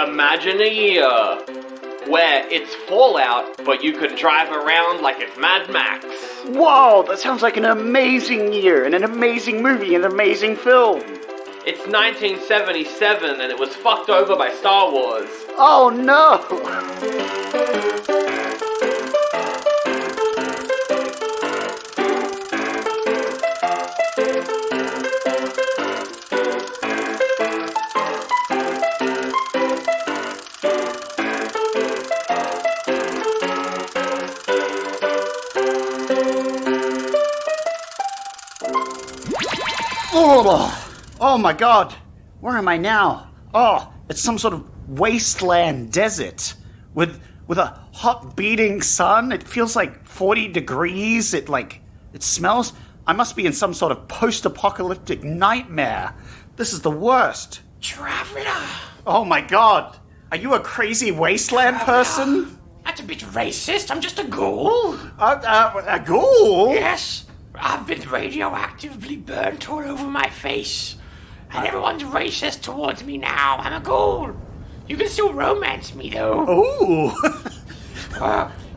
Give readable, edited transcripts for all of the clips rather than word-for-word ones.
Imagine a year where it's Fallout, but you can drive around like it's Mad Max. Whoa, that sounds like an amazing year, and an amazing movie, and an amazing film. It's 1977 and it was fucked over by Star Wars. Oh no! Oh my god, where am I now? Oh, it's some sort of wasteland desert with a hot beating sun. It feels like 40 degrees. It smells. I must be in some sort of post-apocalyptic nightmare. This is the worst. Traveler! Oh my god, are you a crazy wasteland person? That's a bit racist. I'm just a ghoul. A ghoul? Yes. I've been radioactively burnt all over my face. And everyone's racist towards me now. I'm a ghoul. You can still romance me, though. Ooh.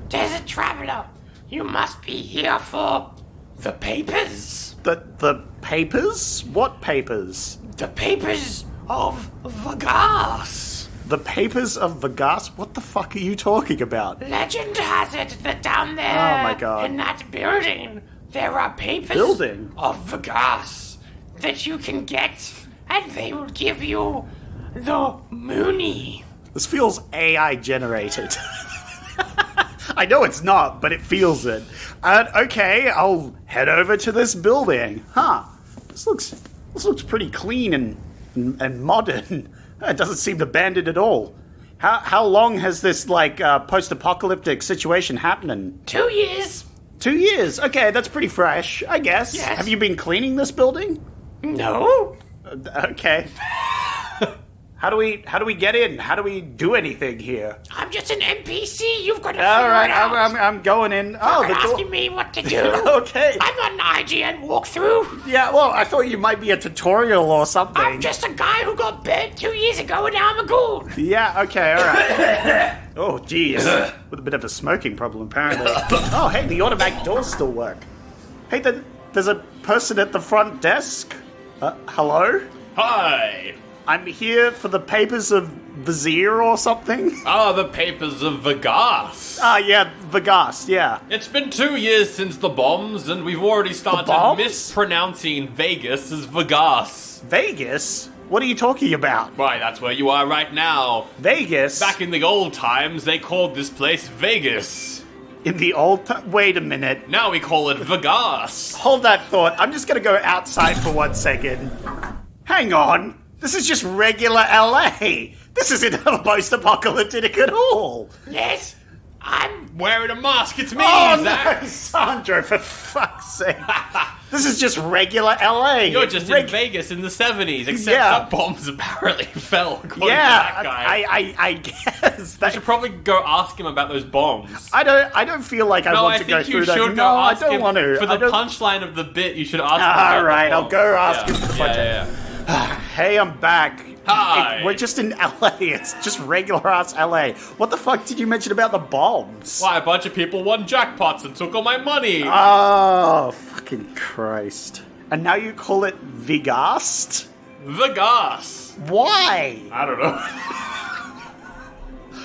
Desert traveler, you must be here for the papers. The papers? What papers? The papers of Vegas. The papers of Vegas? What the fuck are you talking about? Legend has it that down there Oh my god. in that building, there are papers Building? of Vegas that you can get, and they will give you the Moonie. This feels AI generated. I know it's not, but it feels it. Okay, I'll head over to this building. Huh. This looks pretty clean and modern. It doesn't seem abandoned at all. How long has this post-apocalyptic situation happening? 2 years. 2 years. Okay, that's pretty fresh, I guess. Yes. Have you been cleaning this building? No. Okay. How do we get in? How do we do anything here? I'm just an NPC. You've got to All figure right, it out. I'm going in. You're the door. asking me what to do. Okay. I'm not an IGN walkthrough. Yeah, well, I thought you might be a tutorial or something. I'm just a guy who got burnt 2 years ago, and now I'm a ghoul. Yeah, okay, all right. Oh, geez. With a bit of a smoking problem, apparently. Oh, hey, the automatic doors still work. Hey, there's a person at the front desk. Hello? Hi! I'm here for the papers of Vizier or something. The papers of Vegas. Yeah, Vegas, yeah. It's been 2 years since the bombs, and we've already started bombs? mispronouncing Vegas as Vegas. Vegas? What are you talking about? Why, that's where you are right now. Vegas? Back in the old times, they called this place Vegas. In the old time? Wait a minute. Now we call it Vegas. Hold that thought. I'm just gonna go outside for 1 second. Hang on. This is just regular LA. This isn't post-apocalyptic at all. Yes, I'm Wearing a mask, it's me, Oh Zach. no, Sandro, for fuck's sake. This is just regular LA. You're just in Vegas in the 70s, except Yeah. some bombs apparently fell, according to Yeah, that guy. I guess. I should probably go ask him about those bombs. I don't feel like I want to go through that. No, I think you should go No, I ask don't him. want to. For the punchline of the bit, you should ask him. All right, I'll go ask him. Yeah. Hey, I'm back. Hi. We're just in LA. It's just regular ass LA. What the fuck did you mention about the bombs? Why, a bunch of people won jackpots and took all my money. Oh, fucking Christ. And now you call it Vegas? Vegas. Why? I don't know.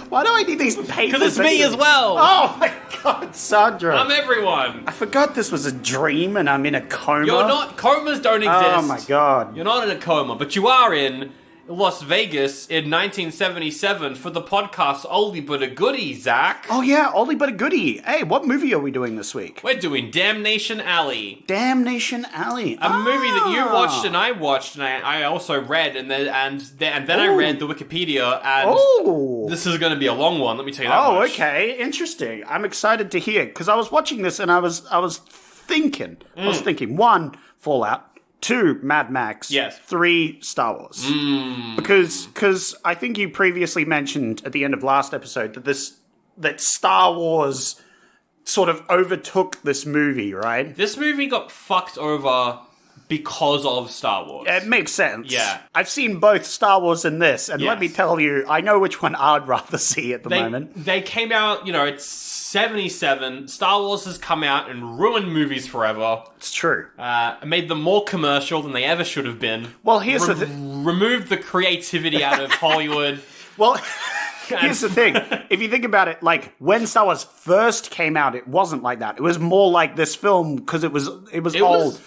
Why do I need these papers? Because it's me as well. Oh my god, Sandra. I'm everyone. I forgot this was a dream and I'm in a coma. You're not. Comas don't exist. Oh my god. You're not in a coma, but you are in Las Vegas in 1977 for the podcast Oldie But a Goodie, Zach. Oh yeah, oldie but a goodie. Hey, what movie are we doing this week? We're doing Damnation Alley. Damnation Alley. A movie that you watched and I watched and I also read and then I read the Wikipedia and this is going to be a long one, let me tell you that much. Oh, okay. Interesting. I'm excited to hear because I was watching this and I was thinking. One, Fallout. 2, Mad Max. Yes. 3, Star Wars. Because I think you previously mentioned at the end of last episode that Star Wars sort of overtook this movie, right? This movie got fucked over because of Star Wars. It makes sense. Yeah. I've seen both Star Wars and this, and let me Yes. tell you, I know which one I'd rather see at the moment. They came out, it's 77. Star Wars has come out and ruined movies forever. It's true. Made them more commercial than they ever should have been. Well, here's the thing. Removed the creativity out of Hollywood. Well, here's the thing. If you think about it, like, when Star Wars first came out, it wasn't like that. It was more like this film because it was old.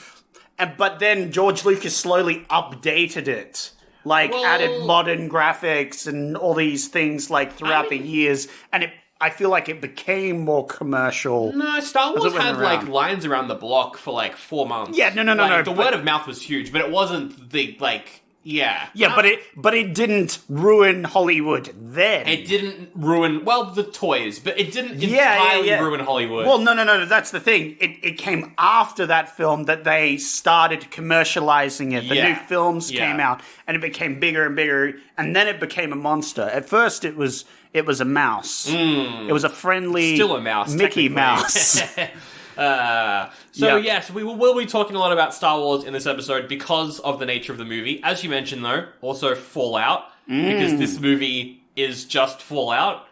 But then George Lucas slowly updated it. Added modern graphics and all these things, throughout the years. And I feel like it became more commercial. No, Star Wars had, lines around the block for, 4 months. Yeah, no. The word of mouth was huge, but it wasn't the, Yeah. Yeah, but it didn't ruin Hollywood then. It didn't ruin, the toys, but it didn't entirely ruin Hollywood. Well, no, that's the thing. It came after that film that they started commercializing it. The new films came out, and it became bigger and bigger, and then it became a monster. At first, it was a mouse. It was a friendly Still a mouse, Mickey Mouse. Yes, we will be talking a lot about Star Wars in this episode because of the nature of the movie. As you mentioned, though, also Fallout, because this movie is just Fallout.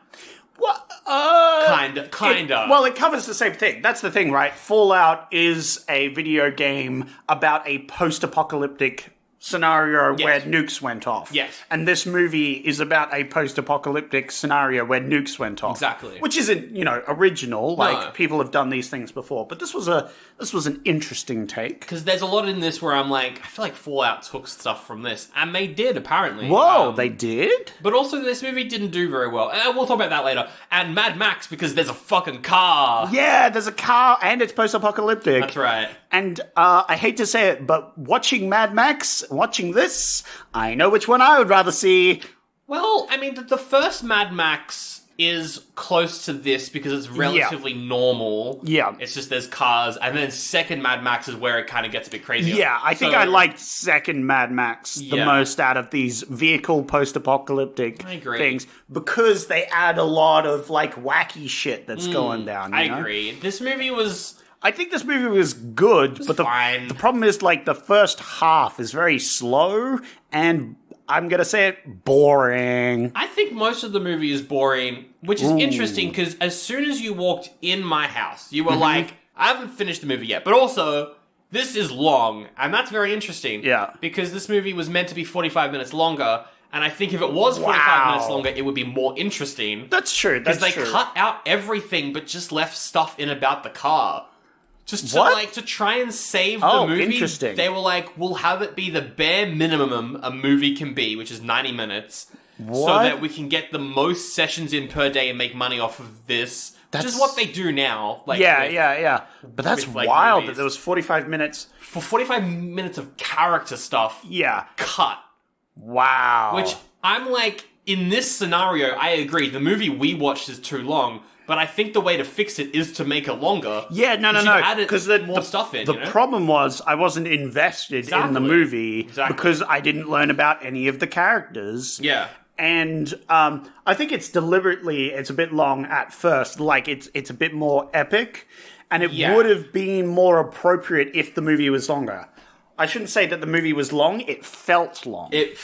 Well, Kinda. It covers the same thing. That's the thing, right? Fallout is a video game about a post-apocalyptic scenario where nukes went off. Yes. And this movie is about a post-apocalyptic scenario where nukes went off. Exactly. Which isn't, original. People have done these things before. But this was an interesting take. Because there's a lot in this where I'm like, I feel like Fallout took stuff from this. And they did, apparently. Whoa, they did? But also, this movie didn't do very well. We'll talk about that later. And Mad Max, because there's a fucking car. Yeah, there's a car, and it's post-apocalyptic. That's right. And I hate to say it, but watching Mad Max, watching this, I know which one I would rather see. Well, I mean, the first Mad Max is close to this because it's relatively normal. Yeah. It's just there's cars, and then second Mad Max is where it kind of gets a bit crazier. Yeah, I think I liked second Mad Max the most out of these vehicle post-apocalyptic things because they add a lot of, wacky shit that's going down. I agree. This movie was... I think this movie was good, but fine. The problem is, the first half is very slow, and I'm going to say it, boring. I think most of the movie is boring, which is interesting, because as soon as you walked in my house, you were like, I haven't finished the movie yet, but also, this is long, and that's very interesting. Yeah. Because this movie was meant to be 45 minutes longer, and I think if it was 45 minutes longer, it would be more interesting. That's true, Because they cut out everything, but just left stuff in about the car. Just to try and save the movie, interesting. They were like, we'll have it be the bare minimum a movie can be, which is 90 minutes, so that we can get the most sessions in per day and make money off of this. Which is what they do now. But that's wild that there was 45 minutes. For 45 minutes of character stuff. Yeah. Cut. Wow. Which, I'm like, in this scenario, I agree, the movie we watched is too long. But I think the way to fix it is to make it longer. Yeah, no. Because more stuff in. The problem was I wasn't invested in the movie because I didn't learn about any of the characters. Yeah. And I think it's a bit long at first. It's a bit more epic. And it would have been more appropriate if the movie was longer. I shouldn't say that the movie was long. It felt long. It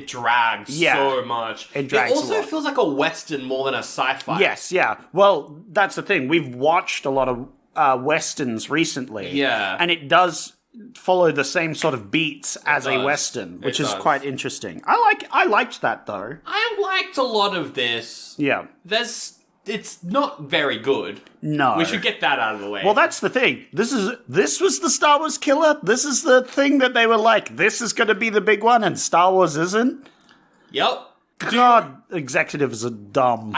drags so much. It drags It also a lot. feels like a Western more than a sci-fi. Yes, yeah. Well, that's the thing. We've watched a lot of Westerns recently. Yeah. And it does follow the same sort of beats as a Western, which is quite interesting. I liked that, though. I liked a lot of this. Yeah. It's not very good. No. We should get that out of the way. Well, that's the thing. This was the Star Wars killer. This is the thing that they were like, this is going to be the big one, and Star Wars isn't. Yep. God, executives are dumb.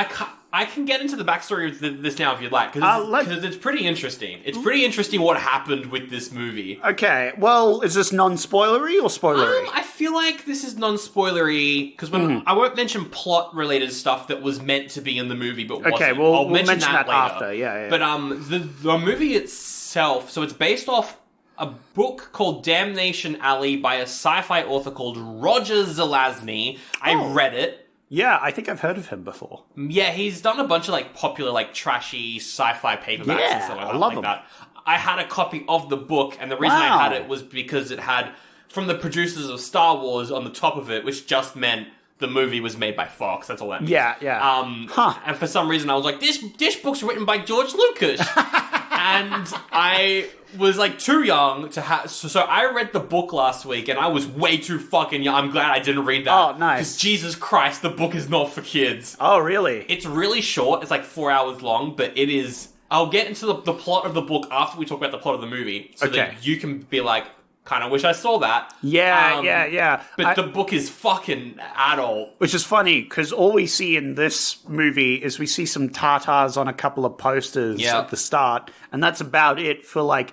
I can get into the backstory of this now if you'd like, because it's pretty interesting. It's pretty interesting what happened with this movie. Okay, well, is this non-spoilery or spoilery? I feel like this is non-spoilery, because I won't mention plot-related stuff that was meant to be in the movie, but wasn't. Okay, we'll mention that later. After, yeah. But the movie itself, so it's based off a book called Damnation Alley by a sci-fi author called Roger Zelazny. I read it. Yeah, I think I've heard of him before. Yeah, he's done a bunch of popular trashy sci-fi paperbacks and stuff I love him. that. I had a copy of the book, and the reason I had it was because it had, from the producers of Star Wars on the top of it, which just meant the movie was made by Fox. That's all that means. Yeah. And for some reason, I was like, this book's written by George Lucas. And I was like too young to have. So I read the book last week, and I was way too fucking young. I'm glad I didn't read that. Oh, nice. Because Jesus Christ, the book is not for kids. Oh, really? It's really short. It's like 4 hours long, but it is. I'll get into the plot of the book after we talk about the plot of the movie, so that you can be like, kind of wish I saw that. Yeah. But the book is fucking adult. Which is funny, because all we see in this movie is we see some Tartars on a couple of posters at the start, and that's about it for, like,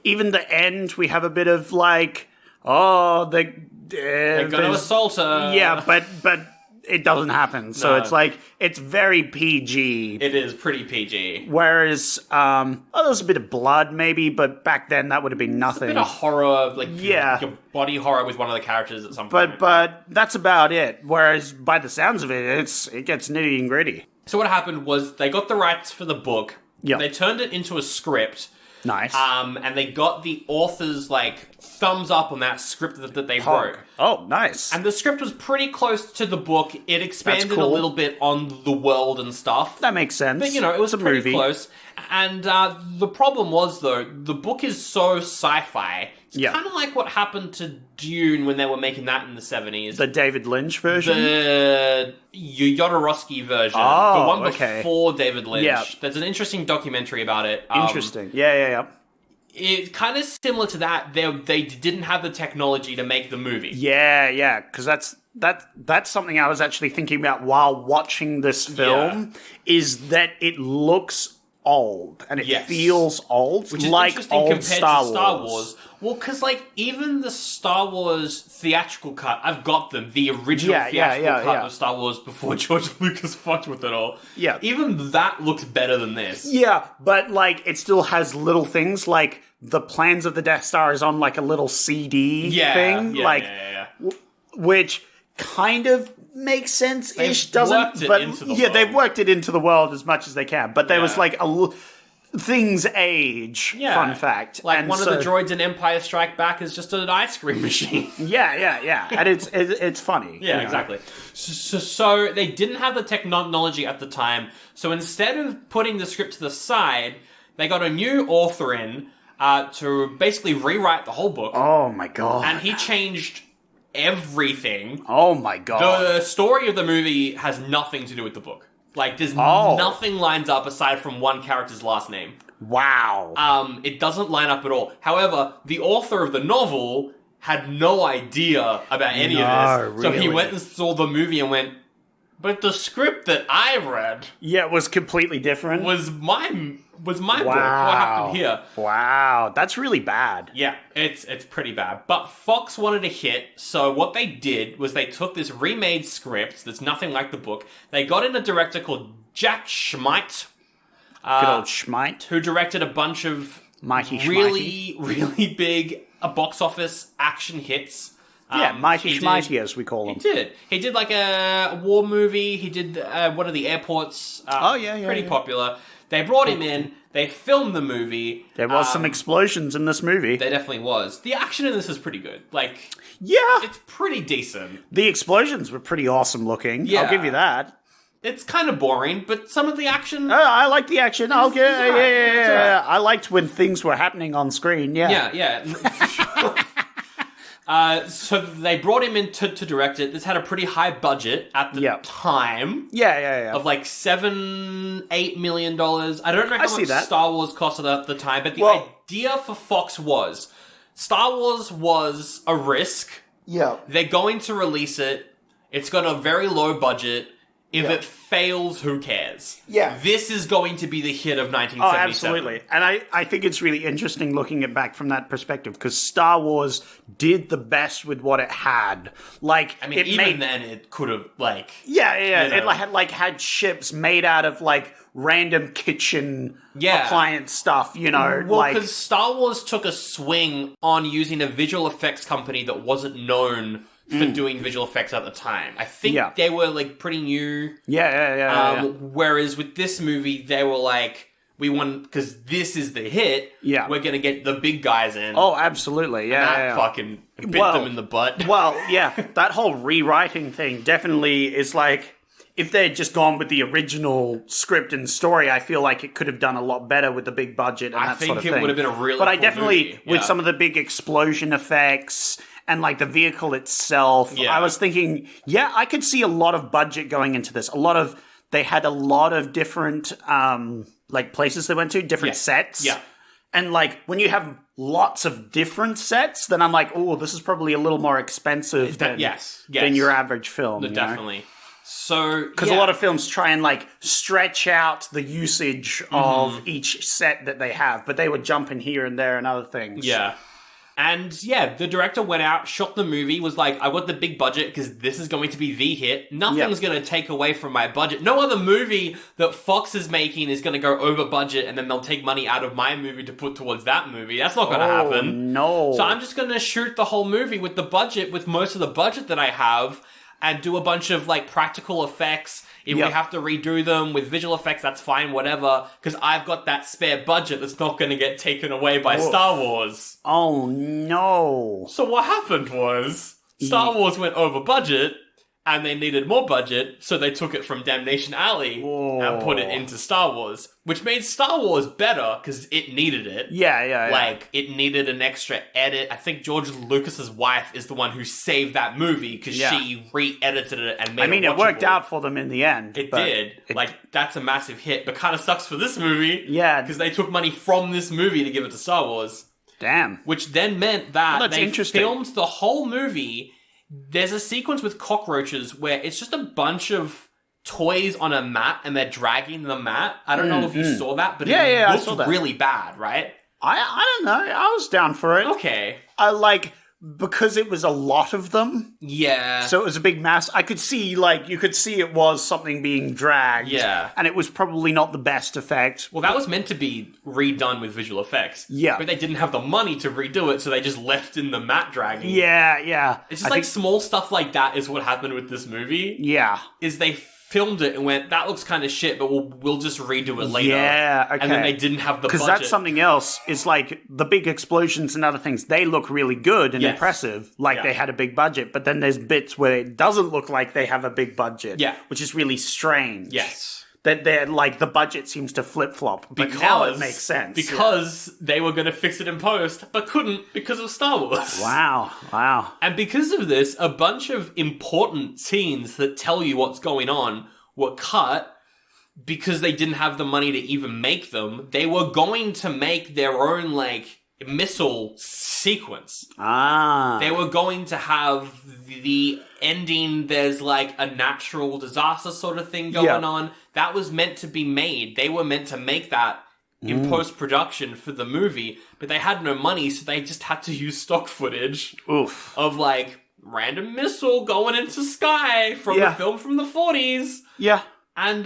even the end, we have a bit of, like, they're going to assault her. Yeah, but it doesn't happen. So it's like, it's very PG. It is pretty PG. Whereas, there's a bit of blood maybe, but back then that would have been nothing. A bit of horror, like a body horror with one of the characters at some point. But that's about it. Whereas by the sounds of it, it gets nitty and gritty. So what happened was they got the rights for the book. Yeah. They turned it into a script. Nice. And they got the author's, like, thumbs up on that script that they wrote. Oh, nice. And the script was pretty close to the book. It expanded a little bit on the world and stuff. That makes sense. But, it was pretty movie. close. And the problem was, though, the book is so sci-fi. It's kind of like what happened to Dune when they were making that in the 70s. The David Lynch version? The Jodorowsky version. Oh, the one before David Lynch. Yeah. There's an interesting documentary about it. Interesting. Yeah. It's kind of similar to that. They didn't have the technology to make the movie. Yeah, because that's something I was actually thinking about while watching this film, is that it looks old, and it feels old, which is like interesting old compared Star to Star Wars. Well, because, like, even the Star Wars theatrical cut, I've got them, the original theatrical cut of Star Wars before George Lucas fucked with it all. Yeah. Even that looks better than this. Yeah, but, like, it still has little things, like, the plans of the Death Star is on, like, a little CD thing, which kind of makes sense-ish, doesn't? They've worked it into the world as much as they can, but there was, like, things age, fun fact. Like, and one of the droids in Empire Strike Back is just an ice cream machine. Yeah. And it's funny. Yeah, exactly. So they didn't have the technology at the time, so instead of putting the script to the side, they got a new author in to basically rewrite the whole book. Oh my god. And he changed everything. Oh my god. The story of the movie has nothing to do with the book. Like, there's nothing lines up aside from one character's last name. Wow. It doesn't line up at all. However, the author of the novel had no idea about any of this. Really? So he went and saw the movie and went, but the script that I read... Yeah, it was completely different. Was my book. What happened here? Wow, that's really bad. Yeah, it's pretty bad. But Fox wanted a hit, so what they did was they took this remade script that's nothing like the book. They got in a director called Jack Schmidt. Good old Schmidt. Who directed a bunch of really big box office action hits. Mighty Schmighty, as we call him. He did like a war movie. He did one of the airports. Pretty popular. They brought him in. They filmed the movie. There was some explosions in this movie. There definitely was. The action in this is pretty good. Like, it's pretty decent. The explosions were pretty awesome looking. Yeah. I'll give you that. It's kind of boring, but some of the action... I like the action. Yeah. I liked when things were happening on screen. Yeah, for sure. So they brought him in to direct it. This had a pretty high budget at the time. Yeah. Of like $7-8 million. I don't know how much Star Wars costed at the time, but the idea for Fox was Star Wars was a risk. Yeah. They're going to release it. It's got a very low budget. If it fails, who cares? Yeah. This is going to be the hit of 1977. Oh, absolutely. And I think it's really interesting looking it back from that perspective, because Star Wars did the best with what it had. Like, I mean, then it could have, like... Yeah. It had ships made out of, like, random kitchen appliance stuff, Well, because Star Wars took a swing on using a visual effects company that wasn't known for doing visual effects at the time. I think they were, like, pretty new. Yeah. Whereas with this movie, they were like, we want, because this is the hit, Yeah. we're going to get the big guys in. Oh, absolutely. Yeah. that yeah. fucking bit them in the butt. Well, yeah, that whole rewriting thing definitely is like, if they had just gone with the original script and story, I feel like it could have done a lot better with the big budget and that sort of thing. I think it would have been a really But I cool definitely, movie. with Yeah. some of the big explosion effects and like the vehicle itself, Yeah. I was thinking, yeah, I could see a lot of budget going into this. They had a lot of different, like places they went to, different sets. Yeah. And like when you have lots of different sets, then I'm like, oh, this is probably a little more expensive than your average film. No, you know? definitely. So, Because a lot of films try and like stretch out the usage of each set that they have, but they would jump in here and there and other things. Yeah. And yeah, the director went out, shot the movie, was like, I want the big budget because this is going to be the hit. Nothing's going to take away from my budget. No other movie that Fox is making is going to go over budget and then they'll take money out of my movie to put towards that movie. That's not going to happen. No. So I'm just going to shoot the whole movie with the budget, with most of the budget that I have, and do a bunch of like practical effects. If we have to redo them with visual effects, that's fine, whatever. Because I've got that spare budget that's not going to get taken away by Star Wars. Oh, no. So what happened was Star Wars went over budget, and they needed more budget, so they took it from Damnation Alley and put it into Star Wars, which made Star Wars better because it needed it. Yeah. Like, it needed an extra edit. I think George Lucas's wife is the one who saved that movie because she re-edited it and made it watchable. It worked out for them in the end. It did. That's a massive hit, but kind of sucks for this movie. Yeah. Because they took money from this movie to give it to Star Wars. Damn. Which then meant that they interesting. filmed the whole movie. There's a sequence with cockroaches where it's just a bunch of toys on a mat and they're dragging the mat. I don't know if you saw that, but it I saw looked that. really bad, right? I don't know. I was down for it. Okay. I like, because it was a lot of them. Yeah. So it was a big mass. I could see, like, you could see it was something being dragged. Yeah. And it was probably not the best effect. Well, that was meant to be redone with visual effects. Yeah. But they didn't have the money to redo it, so they just left in the mat dragging. Yeah. It's just small stuff like that is what happened with this movie. Yeah. Is they filmed it and went, that looks kind of shit, but we'll just redo it later. Yeah, okay. And then they didn't have the budget. Because that's something else, is like, the big explosions and other things, they look really good and impressive, like they had a big budget, but then there's bits where it doesn't look like they have a big budget. Yeah. Which is really strange. Yes. That they're, like, the budget seems to flip-flop, but now it makes sense. Because they were going to fix it in post, but couldn't because of Star Wars. Wow. And because of this, a bunch of important scenes that tell you what's going on were cut because they didn't have the money to even make them. They were going to make their own, like, missile sequence. They were going to have the ending, there's, like, a natural disaster sort of thing going on. That was meant to be made. They were meant to make that in post-production for the movie, but they had no money, so they just had to use stock footage of, like, random missile going into sky from a film from the 40s. Yeah. And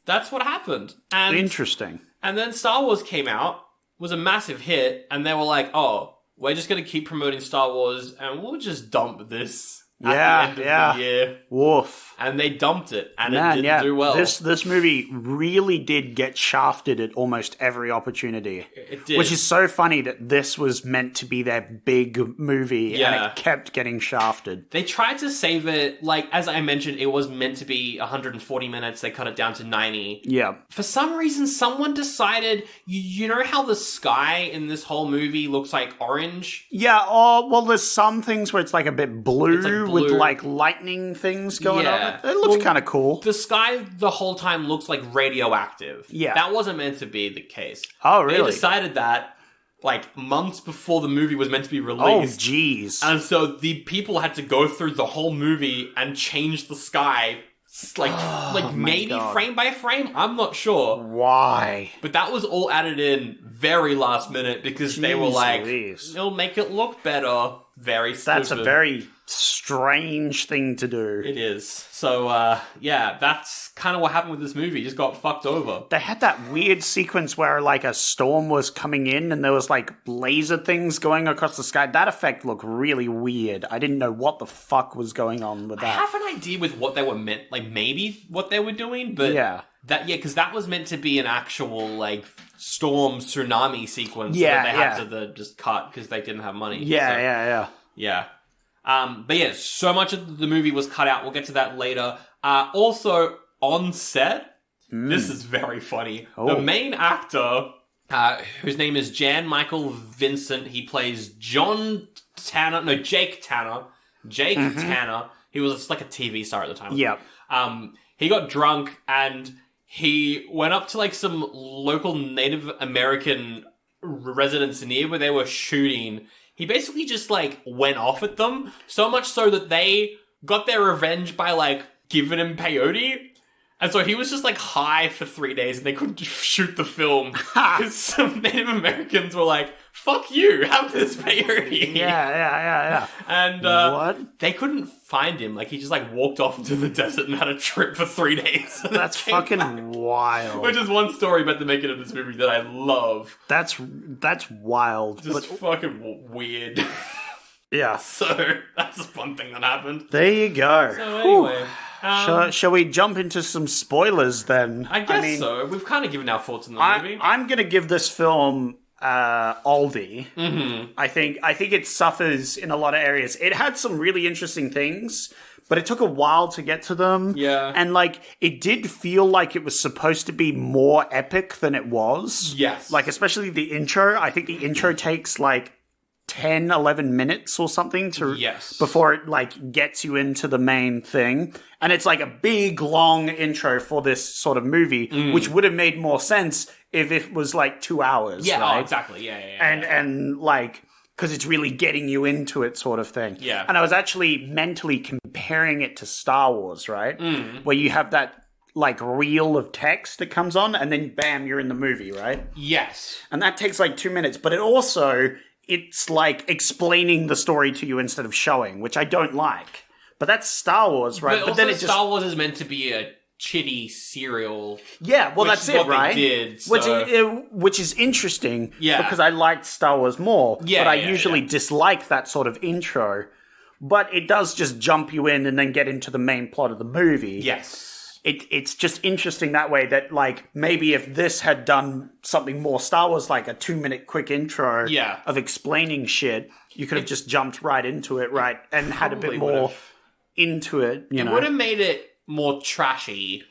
that's what happened. And Interesting. And then Star Wars came out, was a massive hit, and they were like, oh, we're just going to keep promoting Star Wars, and we'll just dump this at the end of the year. Woof. And they dumped it, and it didn't do well. This movie really did get shafted at almost every opportunity. It did. Which is so funny that this was meant to be their big movie, and it kept getting shafted. They tried to save it, like, as I mentioned, it was meant to be 140 minutes. They cut it down to 90. Yeah. For some reason, someone decided, you know how the sky in this whole movie looks like orange? Yeah, well, there's some things where it's like a bit blue, blue. with like lightning things going on. It looks kind of cool. The sky the whole time looks like radioactive. Yeah. That wasn't meant to be the case. Oh, really? They decided that, like, months before the movie was meant to be Oh, released. jeez. And so the people had to go through the whole movie and change the sky, like maybe God. frame by frame. I'm not sure. Why? But that was all added in very last minute because they were like, Louise. it'll make it look better. Very stupid. That's a very strange thing to do. It is. So, yeah, that's kind of what happened with this movie. It just got fucked over. They had that weird sequence where, like, a storm was coming in and there was, like, laser things going across the sky. That effect looked really weird. I didn't know what the fuck was going on with I that. have an idea with what they were meant, like, maybe what they were doing, but Yeah. Because that was meant to be an actual, like, storm tsunami sequence Yeah, that they had to just cut because they didn't have money. Yeah. But yeah, so much of the movie was cut out. We'll get to that later. Also, on set, this is very funny. Oh. The main actor, whose name is Jan Michael Vincent, he plays Jake Tanner. Tanner. He was like a TV star at the time. Yep. He got drunk and he went up to like some local Native American residents near where they were shooting. He basically just like went off at them, so much so that they got their revenge by like giving him peyote. And so he was just like high for 3 days and they couldn't shoot the film because some Native Americans were like, fuck you, have this peyote. Yeah. And What? they couldn't find him. Like he just like walked off into the desert and had a trip for 3 days. That's fucking wild. Which is one story about the making of this movie that I love. That's wild. Just fucking weird. Yeah. So that's a fun thing that happened. There you go. So anyway. Shall we jump into some spoilers then? I guess so. We've kind of given our thoughts on the movie. I'm going to give this film oldie. Mm-hmm. I think it suffers in a lot of areas. It had some really interesting things, but it took a while to get to them. Yeah. And like it did feel like it was supposed to be more epic than it was. Yes. Like especially the intro. I think the intro takes like 10, 11 minutes or something before it like gets you into the main thing. And it's like a big long intro for this sort of movie, which would have made more sense if it was like 2 hours. Yeah, right? oh, exactly. Yeah. And like, because it's really getting you into it sort of thing. Yeah. And I was actually mentally comparing it to Star Wars, right? Where you have that like reel of text that comes on and then bam, you're in the movie, right? Yes. And that takes like 2 minutes, but it's like explaining the story to you instead of showing, which I don't like. But that's Star Wars, right? But then Star Wars is meant to be a chitty serial. Yeah, well, that's it, right? They did, so. Which is interesting, Yeah. because I liked Star Wars more, Yeah, but I yeah, usually dislike that sort of intro. But it does just jump you in and then get into the main plot of the movie. Yes. It's just interesting that way that, like, maybe if this had done something more Star Wars, like a 2-minute quick intro of explaining shit, you could have just jumped right into it, right? And had a bit more into it, you know? It would have made it more trashy,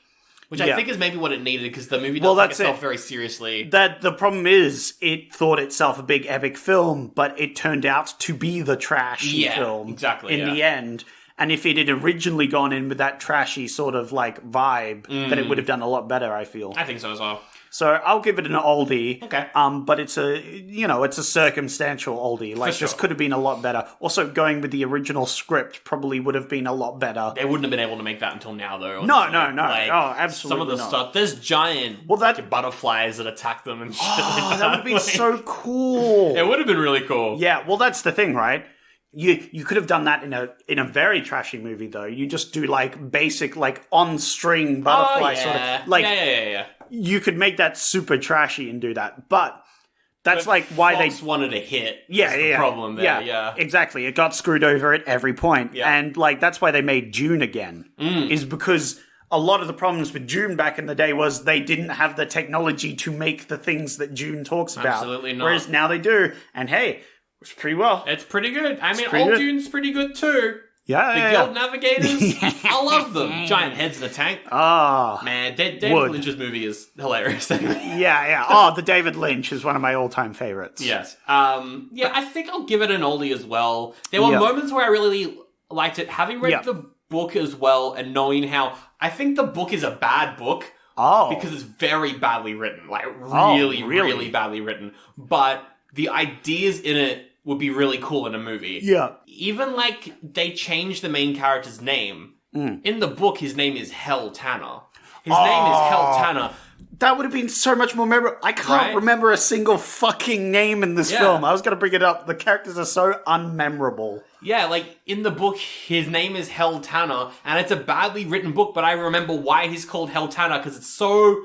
which I think is maybe what it needed, because the movie doesn't take itself very seriously. The problem is, it thought itself a big epic film, but it turned out to be the trashy film exactly, in the end. And if it had originally gone in with that trashy sort of like vibe, then it would have done a lot better, I feel. I think so as well. So I'll give it an oldie. Okay. But it's a circumstantial oldie. Like, this could have been a lot better. Also, going with the original script probably would have been a lot better. They wouldn't have been able to make that until now, though. No. Like, oh, absolutely some of the not. stuff. There's giant butterflies that attack them and shit like that. That would have been so cool. It would have been really cool. Yeah, well, that's the thing, right? You could have done that in a very trashy movie, though. You just do like basic like on string butterfly sort of like yeah. You could make that super trashy and do that, but that's like why Fox wanted a hit. Yeah, the problem there. Yeah, exactly. It got screwed over at every point, and like that's why they made Dune again. Is because a lot of the problems with Dune back in the day was they didn't have the technology to make the things that Dune talks about. Absolutely not. Whereas now they do, and hey. It's pretty well. It's pretty good. I mean, Old Dune's pretty good too. Yeah, the Guild Navigators, I love them. Giant heads in a tank. Ah, man, David Lynch's movie is hilarious. yeah. Oh, the David Lynch is one of my all-time favorites. Yes. I think I'll give it an oldie as well. There were moments where I really liked it. Having read the book as well, and knowing how I think the book is a bad book. Oh, because it's very badly written, like really badly written. But the ideas in it would be really cool in a movie. Yeah. Even like they changed the main character's name. In the book, his name is Hell Tanner. His name is Hell Tanner. That would have been so much more memorable. I can't remember a single fucking name in this film. I was going to bring it up. The characters are so unmemorable. Yeah, like in the book, his name is Hell Tanner, and it's a badly written book, but I remember why he's called Hell Tanner, because it's so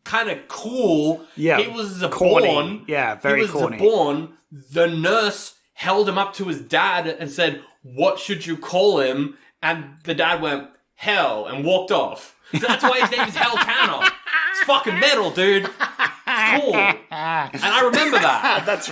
kind of cool. Yeah. He was corny. born. Yeah, very corny. He was born. The nurse held him up to his dad and said, "What should you call him?" And the dad went, "Hell," and walked off. So that's why his name is Hell Tanner. fucking metal, dude. It's cool. And I remember that. That's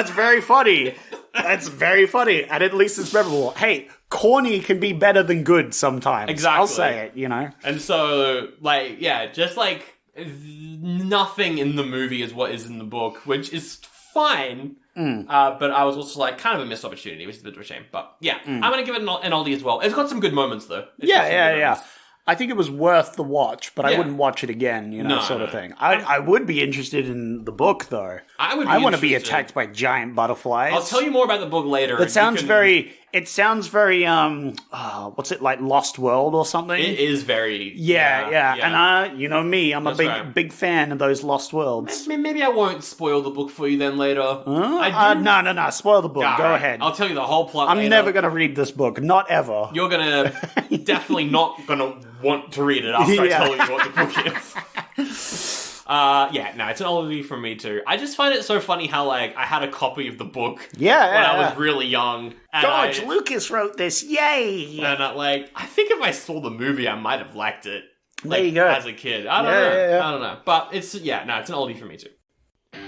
very funny. That's very funny, and at least it's memorable. Hey, corny can be better than good sometimes. Exactly. I'll say it, you know? And so, like, yeah, just like nothing in the movie is what is in the book, which is fine. But I was also like kind of a missed opportunity, which is a bit of a shame. But yeah, I'm going to give it an oldie as well. It's got some good moments, though. Yeah. I think it was worth the watch, but I wouldn't watch it again, you know, sort of thing. I would be interested in the book, though. I want to be attacked by giant butterflies. I'll tell you more about the book later. It sounds very, what's it, like Lost World or something? It is very... Yeah. And you know me, I'm a big fan of those Lost Worlds. Maybe I won't spoil the book for you then later. No, spoil the book. Go ahead. I'll tell you the whole plot later. I'm never going to read this book. Not ever. You're going to... definitely not going to want to read it after I tell you what the book is. It's an oldie from me too. I just find it so funny how, like, I had a copy of the book when I was really young. And George Lucas wrote this, yay! And I think if I saw the movie, I might have liked it. There you go. As a kid. I don't know. But it's an oldie for me too.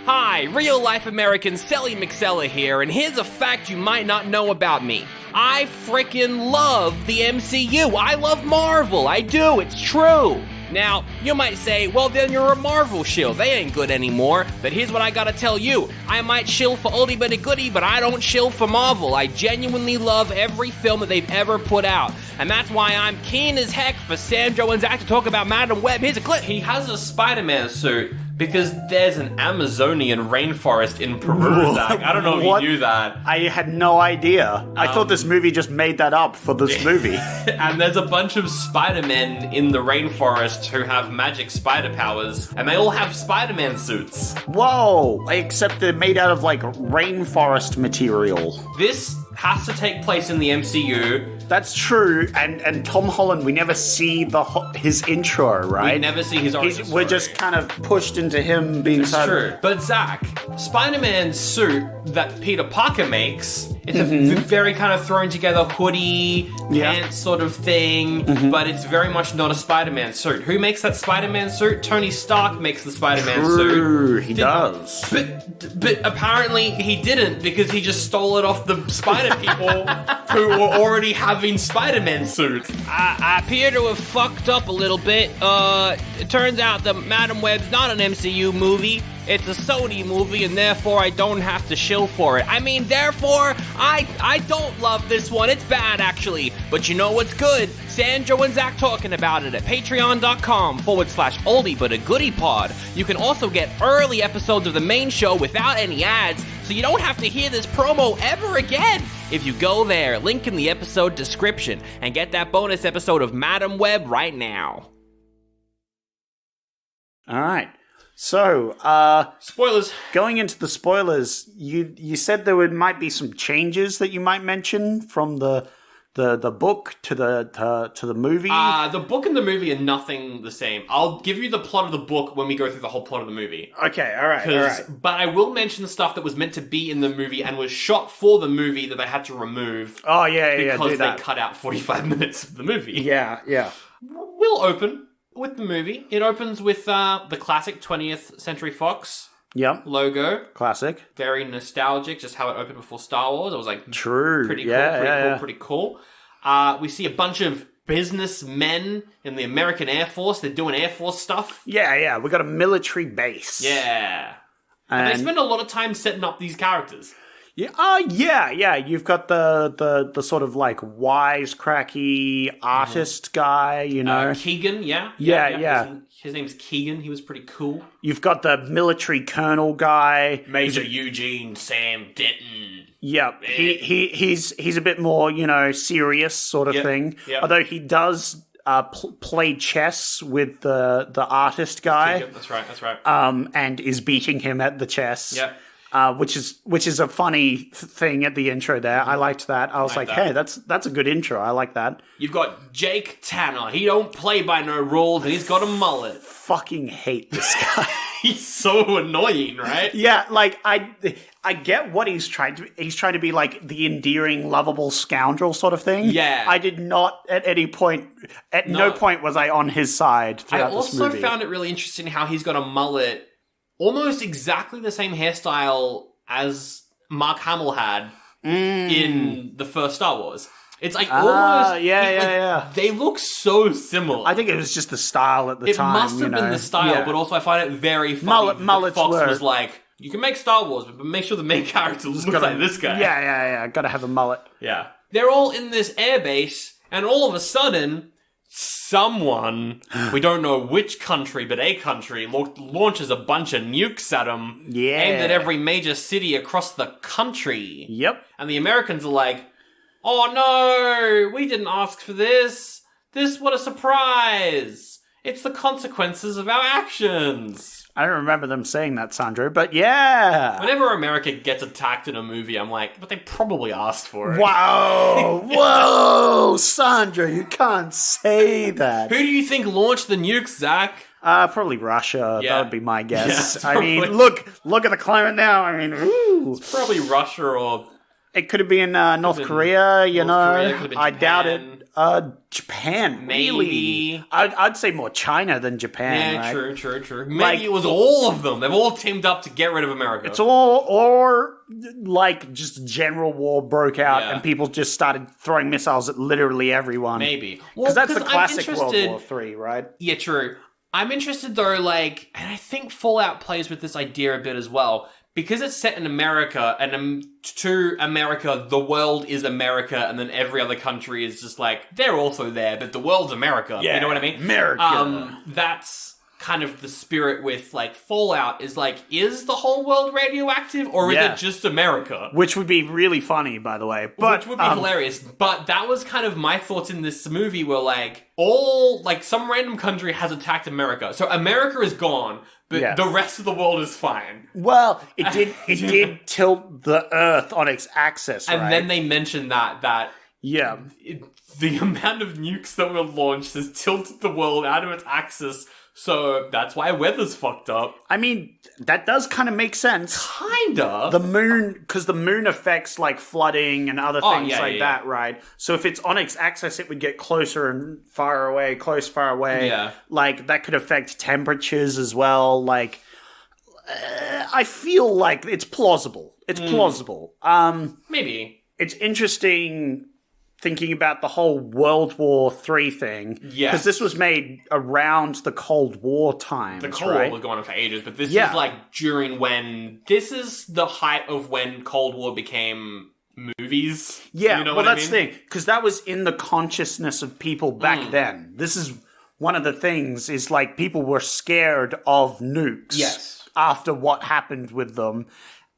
Hi, real-life American Sally McSella here, and here's a fact you might not know about me. I frickin' love the MCU. I love Marvel. I do. It's true. Now, you might say, well, then you're a Marvel shill. They ain't good anymore. But here's what I gotta tell you. I might shill for oldie but a goodie, but I don't shill for Marvel. I genuinely love every film that they've ever put out. And that's why I'm keen as heck for Sandro and Zach to talk about Madam Web. Here's a clip. He has a Spider-Man suit because there's an Amazonian rainforest in Peru, Zach. I don't know if you knew that. I had no idea. I thought this movie just made that up for this movie. And there's a bunch of Spider-Men in the rainforest who have magic spider powers, and they all have Spider-Man suits. Whoa! Except they're made out of, like, rainforest material. This has to take place in the MCU. That's true, and Tom Holland, we never see his intro, right? We never see his origin story. We're just kind of pushed into him being... It's true. But Zach, Spider-Man's suit that Peter Parker makes, it's a very kind of thrown together hoodie, pants sort of thing, but it's very much not a Spider-Man suit. Who makes that Spider-Man suit? Tony Stark makes the Spider-Man suit. True, he does. But apparently he didn't, because he just stole it off the Spider people who were already having Spider-Man suits. I appear to have fucked up a little bit. It turns out that Madam Web's not an MCU movie. It's a Sony movie, and therefore I don't have to shill for it. I mean, therefore, I don't love this one. It's bad, actually. But you know what's good? Sandro and Zach talking about it at patreon.com/oldie but a goodie pod. You can also get early episodes of the main show without any ads, so you don't have to hear this promo ever again. If you go there, link in the episode description, and get that bonus episode of Madam Web right now. All right. So, spoilers. Going into the spoilers, you said there might be some changes that you might mention from the book to the movie. The book and the movie are nothing the same. I'll give you the plot of the book when we go through the whole plot of the movie. Okay, all right. But I will mention stuff that was meant to be in the movie and was shot for the movie that they had to remove. Oh yeah, because they cut out 45 minutes of the movie. Yeah. We'll open with the movie. It opens with the classic 20th Century Fox logo. Classic. Very nostalgic, just how it opened before Star Wars. It was like true. Pretty cool. We see a bunch of businessmen in the American Air Force. They're doing Air Force stuff. Yeah. We got a military base. Yeah. And they spend a lot of time setting up these characters. Yeah. You've got the sort of like wisecracky artist guy, you know. Keegan, yeah. His name's Keegan. He was pretty cool. You've got the military colonel guy, Major Eugene Sam Denton. Yep. He's a bit more, you know, serious sort of thing. Yep. Although he does play chess with the artist guy. Keegan, that's right. And is beating him at the chess. Yep. which is a funny thing at the intro there. I liked that. I was like, hey, that's a good intro. I like that. You've got Jake Tanner. He don't play by no rules, and he's got a mullet. Fucking hate this guy. He's so annoying, right? Yeah, like I get what he's trying to be like the endearing, lovable scoundrel sort of thing. Yeah. I did not at any point, no point was I on his side throughout this movie. I also found it really interesting how he's got a mullet, almost exactly the same hairstyle as Mark Hamill had in the first Star Wars. It's like almost... Yeah. They look so similar. I think it was just the style at the time. It must have been the style, but also I find it very funny Mullets Fox were... was like, you can make Star Wars, but make sure the main character looks like this guy. Yeah. Gotta have a mullet. Yeah. They're all in this airbase, and all of a sudden, someone, we don't know which country, but a country, launches a bunch of nukes at them. Yeah. Aimed at every major city across the country. Yep. And the Americans are like, oh no, we didn't ask for this. What a surprise. It's the consequences of our actions. I don't remember them saying that, Sandro, but yeah. Whenever America gets attacked in a movie, I'm like, but they probably asked for it. Wow. Whoa, Sandro, you can't say that. Who do you think launched the nukes, Zach? Probably Russia. Yeah. That would be my guess. Yeah, I mean, look at the climate now. I mean, ooh. It's probably Russia or... It could have been North Korea, you know. I doubt it. Japan, Maybe. really? I'd say more China than Japan. Yeah, right? true. Maybe it was all of them. They've all teamed up to get rid of America. It's all, or like just general war broke out and people just started throwing missiles at literally everyone. Maybe. Because that's the classic World War III, right? Yeah, true. I'm interested though, like, and I think Fallout plays with this idea a bit as well. Because it's set in America, and to America, the world is America, and then every other country is just like, they're also there, but the world's America. Yeah, you know what I mean? America. That's kind of the spirit with, like, Fallout, is like, is the whole world radioactive, or is it just America? Which would be really funny, by the way. But, which would be hilarious. But that was kind of my thoughts in this movie, were like, some random country has attacked America. So America is gone, but the rest of the world is fine. Well, it did tilt the Earth on its axis, right? And then they mentioned that the amount of nukes that were launched has tilted the world out of its axis, so that's why weather's fucked up. I mean, that does kind of make sense. Kinda. The moon, because the moon affects like flooding and other things that, right? So if it's on its axis, it would get closer and far away. Yeah. Like that could affect temperatures as well. Like, I feel like it's plausible. It's plausible. Maybe. It's interesting thinking about the whole World War III thing. Yeah. Because this was made around the Cold War times, The Cold War was going on for ages, but this is like during when... This is the height of when Cold War became movies. Yeah, you know well, what that's I mean? the thing. Because that was in the consciousness of people back then. This is one of the things, is like people were scared of nukes. Yes. After what happened with them.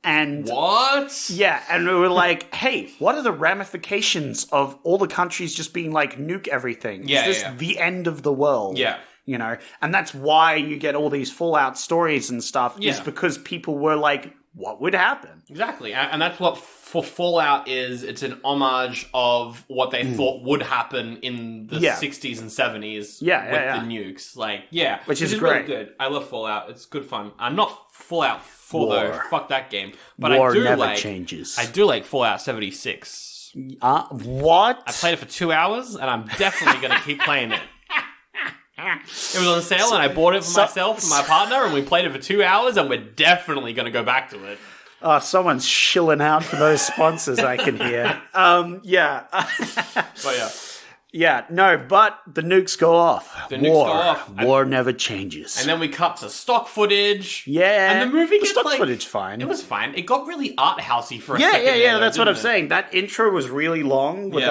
And what? Yeah, and we were like, hey, what are the ramifications of all the countries just being like, nuke everything? Yeah, Is this the end of the world? Yeah. You know? And that's why you get all these Fallout stories and stuff, is because people were like, what would happen? Exactly. And that's what for Fallout is. It's an homage of what they thought would happen in the 60s and 70s with the nukes. Like, which is great. Really good. I love Fallout. It's good fun. I'm not Fallout 4 though. Fuck that game. But War I do never changes. I do like Fallout 76. What? I played it for 2 hours, and I'm definitely going to keep playing it. It was on sale, and I bought it for myself and my partner, and we played it for 2 hours, and we're definitely going to go back to it. Oh, someone's shilling out for those sponsors, I can hear. But the nukes go off. The nukes go off. War never changes. And then we cut to stock footage. Yeah. And the movie gets stock footage fine. It was fine. It got really art housey for a second. Yeah, that's what I'm saying. That intro was really long with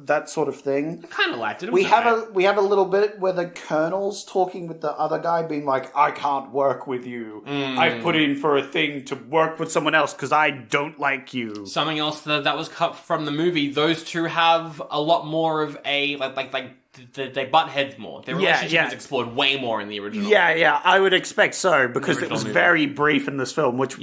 that sort of thing. I kind of liked it. We have a little bit where the colonel's talking with the other guy, being like, I can't work with you. I've put in for a thing to work with someone else because I don't like you. Something else that was cut from the movie. Those two have a lot more of a they butt heads more. Their relationship is explored way more in the original. Yeah, I would expect so, because it was very brief in this film, which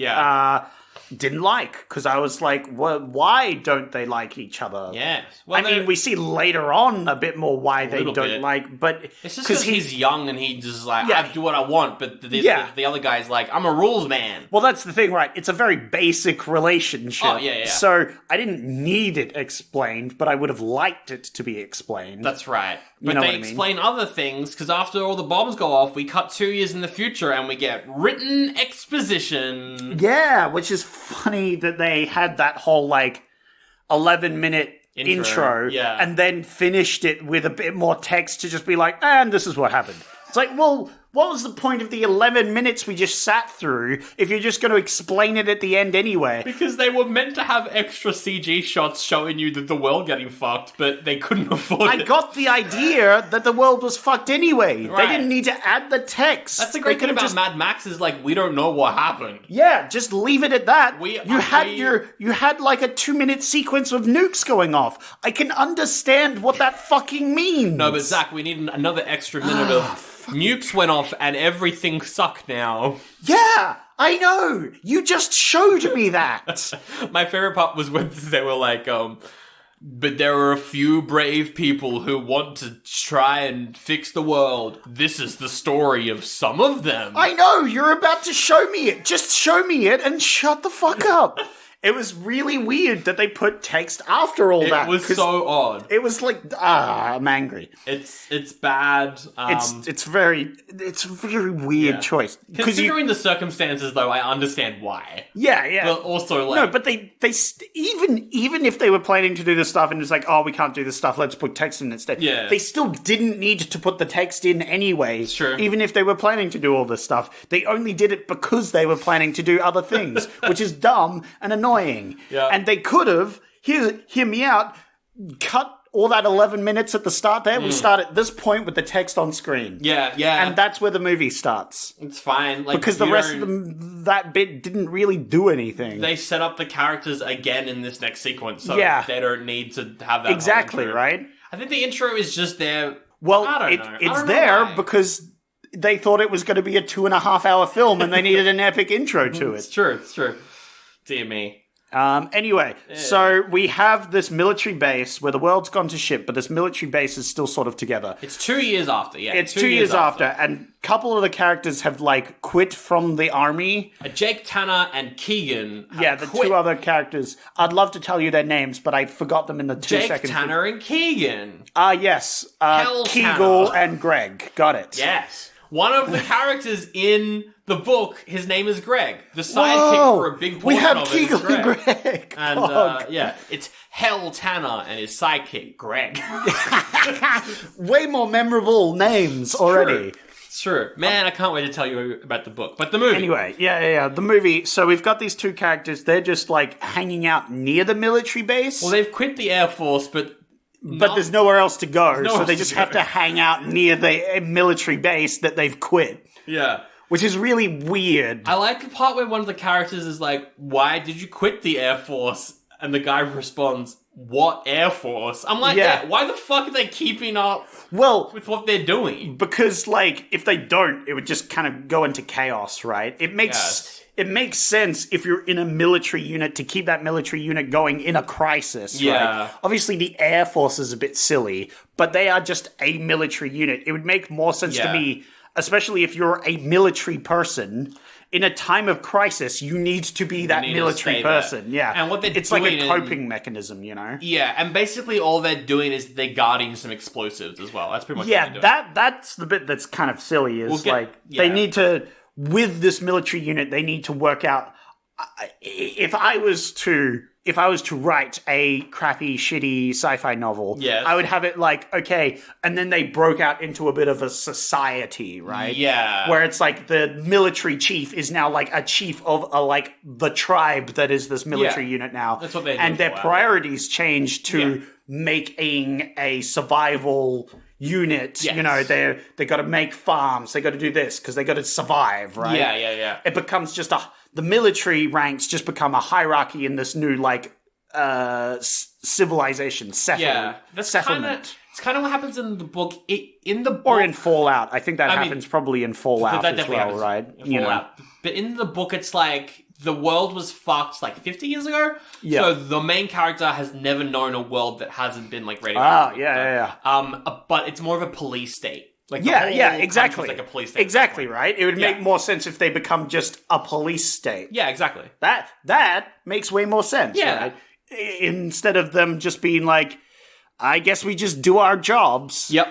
didn't like, because I was like, why don't they like each other? Yes. Well, I mean, we see later on a bit more why they don't bit. like, but it's just because he's young and he just like, Yeah. I do what I want, but the other guy's like, I'm a rules man. well, that's the thing, right? It's a very basic relationship. Oh, yeah. So I didn't need it explained, but I would have liked it to be explained. That's right. You But know they what I mean? explain other things, because after all the bombs go off, we cut 2 years in the future and we get written exposition. Yeah, which is funny that they had that whole, 11-minute intro yeah. and then finished it with a bit more text to just be like, and this is what happened. It's like, well, what was the point of the 11 minutes we just sat through if you're just going to explain it at the end anyway? Because they were meant to have extra CG shots showing you that the world getting fucked, but they couldn't afford I it. got the idea that the world was fucked anyway. Right. They didn't need to add the text. That's the great They thing could've about Mad Max is, we don't know what happened. Yeah, just leave it at that. We you had a 2-minute sequence of nukes going off. I can understand what that fucking means. No, but Zach, we need another extra minute of nukes went off and everything sucked now. Yeah, I know. You just showed me that. My favorite part was when they were like, but there are a few brave people who want to try and fix the world. This is the story of some of them. I know, you're about to show me it. Just show me it and shut the fuck up. It was really weird that they put text after all that. It was 'cause so odd. It was like, I'm angry. It's bad. It's a very weird choice. Considering the circumstances, though, I understand why. Yeah. But also, no, but they even if they were planning to do this stuff and it's like, oh, we can't do this stuff, let's put text in instead. Yeah. They still didn't need to put the text in anyway. True. Even if they were planning to do all this stuff, they only did it because they were planning to do other things, which is dumb and annoying. Yeah. And they could have, hear me out, cut all that 11 minutes at the start there. We start at this point with the text on screen. Yeah. And that's where the movie starts. It's fine. Because the rest of that bit didn't really do anything. They set up the characters again in this next sequence, so they don't need to have that. Exactly, whole intro. right? I think the intro is just there. Well, I don't know. it's I don't know there why. because they thought it was going to be a 2.5-hour film and they needed an epic intro to It's it. true. Dear me. Anyway, so we have this military base where the world's gone to shit, but this military base is still sort of together. It's 2 years after, yeah. It's 2 years after, and a couple of the characters have, quit from the army. Jake Tanner and Keegan have Yeah, the quit. two other characters. I'd love to tell you their names, but I forgot them in the 2 Jake seconds. Tanner and Keegan. Yes. Hell Keegle Tanner. and Greg. Got it. Yes. One of the characters in the book, his name is Greg. The sidekick Whoa, for a big portion we have of it is Keegle and Greg. Greg. And, Fuck. it's Hell Tanner and his sidekick, Greg. Way more memorable names already. It's true. Man, I can't wait to tell you about the book. But the movie. Anyway, yeah. The movie. So we've got these two characters. They're just hanging out near the military base. Well, they've quit the Air Force, but there's nowhere else to go. nowhere So they else just to have go. to hang out near the military base that they've quit. Yeah. Which is really weird. I like the part where one of the characters is like, why did you quit the Air Force? And the guy responds, what Air Force? I'm like, Yeah. why the fuck are they keeping up Well, with what they're doing? because if they don't, it would just kind of go into chaos, right? It makes sense if you're in a military unit to keep that military unit going in a crisis, Yeah. right? Obviously, the Air Force is a bit silly, but they are just a military unit. It would make more sense to Yeah. me, especially if you're a military person. In a time of crisis, you need to be that need to military stay there. person. Yeah. And what they're it's like doing a in- coping mechanism, you know? Yeah, and basically all they're doing is they're guarding some explosives as well. That's pretty much what Yeah, they're doing. that's the bit that's kind of silly is We'll get- they yeah. need to, with this military unit, they need to work out, if I was to write a crappy, shitty sci-fi novel, Yes. I would have it okay, and then they broke out into a bit of a society, right? Yeah. Where it's the military chief is now a chief of the tribe that is this military Yeah. unit now. That's what they do And their for a while. priorities change to Yeah. making a survival unit. Yes. You know, they got to make farms, they got to do this because they got to survive, right? Yeah. It becomes just the military ranks just become a hierarchy in this new civilization settlement. Yeah. That's settlement. It's kind of what happens in the book. In the book, Or in Fallout. I think that I mean, happens probably in Fallout that as definitely well, happens right? in Fallout. But in the book, it's the world was fucked like 50 years ago. Yeah. So the main character has never known a world that hasn't been like radioactive. But it's more of a police state. Like the whole exactly. country's like a police state. Exactly, right? It would make more sense if they become just a police state. Yeah, exactly. That makes way more sense, Yeah. right? Instead of them just being like, I guess we just do our jobs. Yep.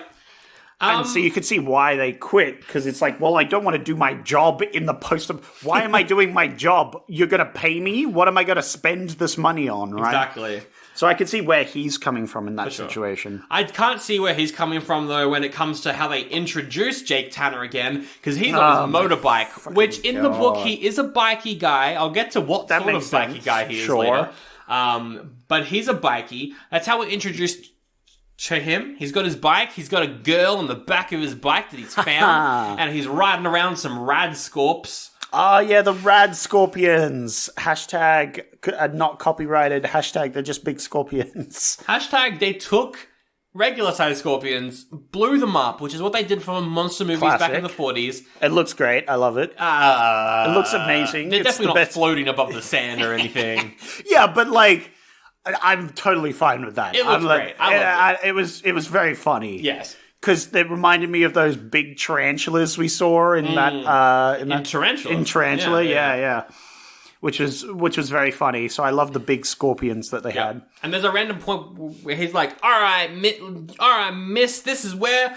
And so you could see why they quit, because it's like, well, I don't want to do my job in the post. Why am I doing my job? You're going to pay me? What am I going to spend this money on, right? Exactly. So I could see where he's coming from in that situation. I can't see where he's coming from, though, when it comes to how they introduce Jake Tanner again, because he's on his motorbike, which in the book, he is a bikey guy. I'll get to what sort of bikey guy he is later. But he's a bikey. That's how we're introduced to him. He's got his bike. He's got a girl on the back of his bike that he's found, and he's riding around some rad scorps. Oh, yeah, the rad scorpions. Hashtag not copyrighted. Hashtag they're just big scorpions. Hashtag they took regular sized scorpions, blew them up, which is what they did for monster movies back in the 40s. It looks great. I love it. It looks amazing. They're It's definitely not the floating above the sand or anything. Yeah, but like, I'm totally fine with that. It looks great. I loved it. It was very funny. Yes. Because it reminded me of those big tarantulas we saw in In Tarantula. In Tarantula, yeah. Which was very funny. So I love the big scorpions that they had. And there's a random point where he's like, all right, miss, this is where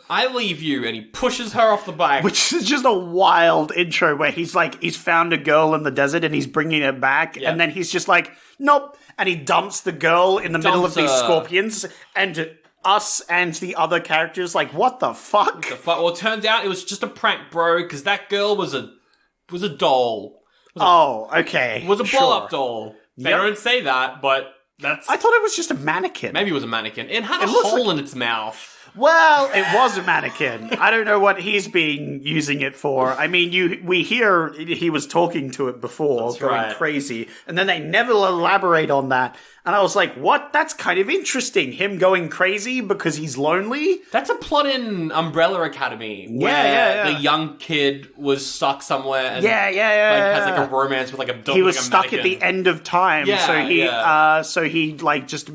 I leave you. And he pushes her off the bike. Which is just a wild intro where he's found a girl in the desert and he's bringing her back. Yeah. And then he's just like, nope. And he dumps the girl in the middle of these scorpions. And us and the other characters like, what the fuck? Well, it turns out it was just a prank, bro, because that girl was a doll. Okay. It was a blow-up doll. They don't say that, but that's... I thought it was just a mannequin. Maybe it was a mannequin. It had a hole in its mouth. Well, it was a mannequin. I don't know what he's been using it for. I mean, we hear he was talking to it before, going crazy, and then they never elaborate on that. And I was like, what? That's kind of interesting. Him going crazy because he's lonely? That's a plot in Umbrella Academy, where the young kid was stuck somewhere and has like a romance with like a dog. He was stuck at the end of time, so he like just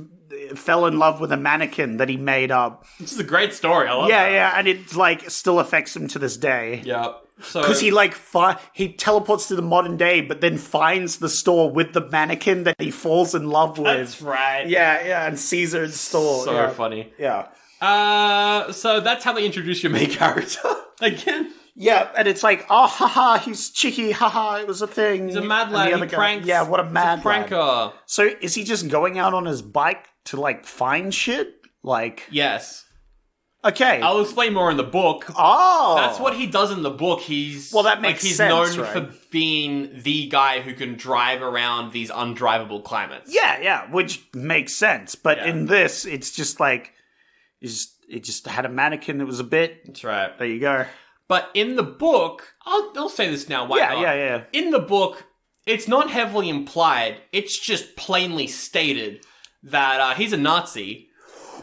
fell in love with a mannequin that he made up. This is a great story. I love that. Yeah, and it like still affects him to this day. Yeah. Because he like he teleports to the modern day, but then finds the store with the mannequin that he falls in love with. That's right. Yeah, and sees her in the store. So funny. Yeah. So that's how they introduce your main character again. Yeah, and it's like, oh, haha, he's cheeky, haha, it was a thing. He's a mad lad. He pranks. Yeah, what a mad pranker. Lad. So is he just going out on his bike to like find shit? Like, yes. Okay. I'll explain more in the book. Oh. That's what he does in the book. That makes he's sense, known for being the guy who can drive around these undrivable climates. Yeah, which makes sense. But in this, it's just like, it just had a mannequin that was a bit. That's right. There you go. But in the book, I'll say this now. Why not? Yeah. In the book, it's not heavily implied. It's just plainly stated that he's a Nazi.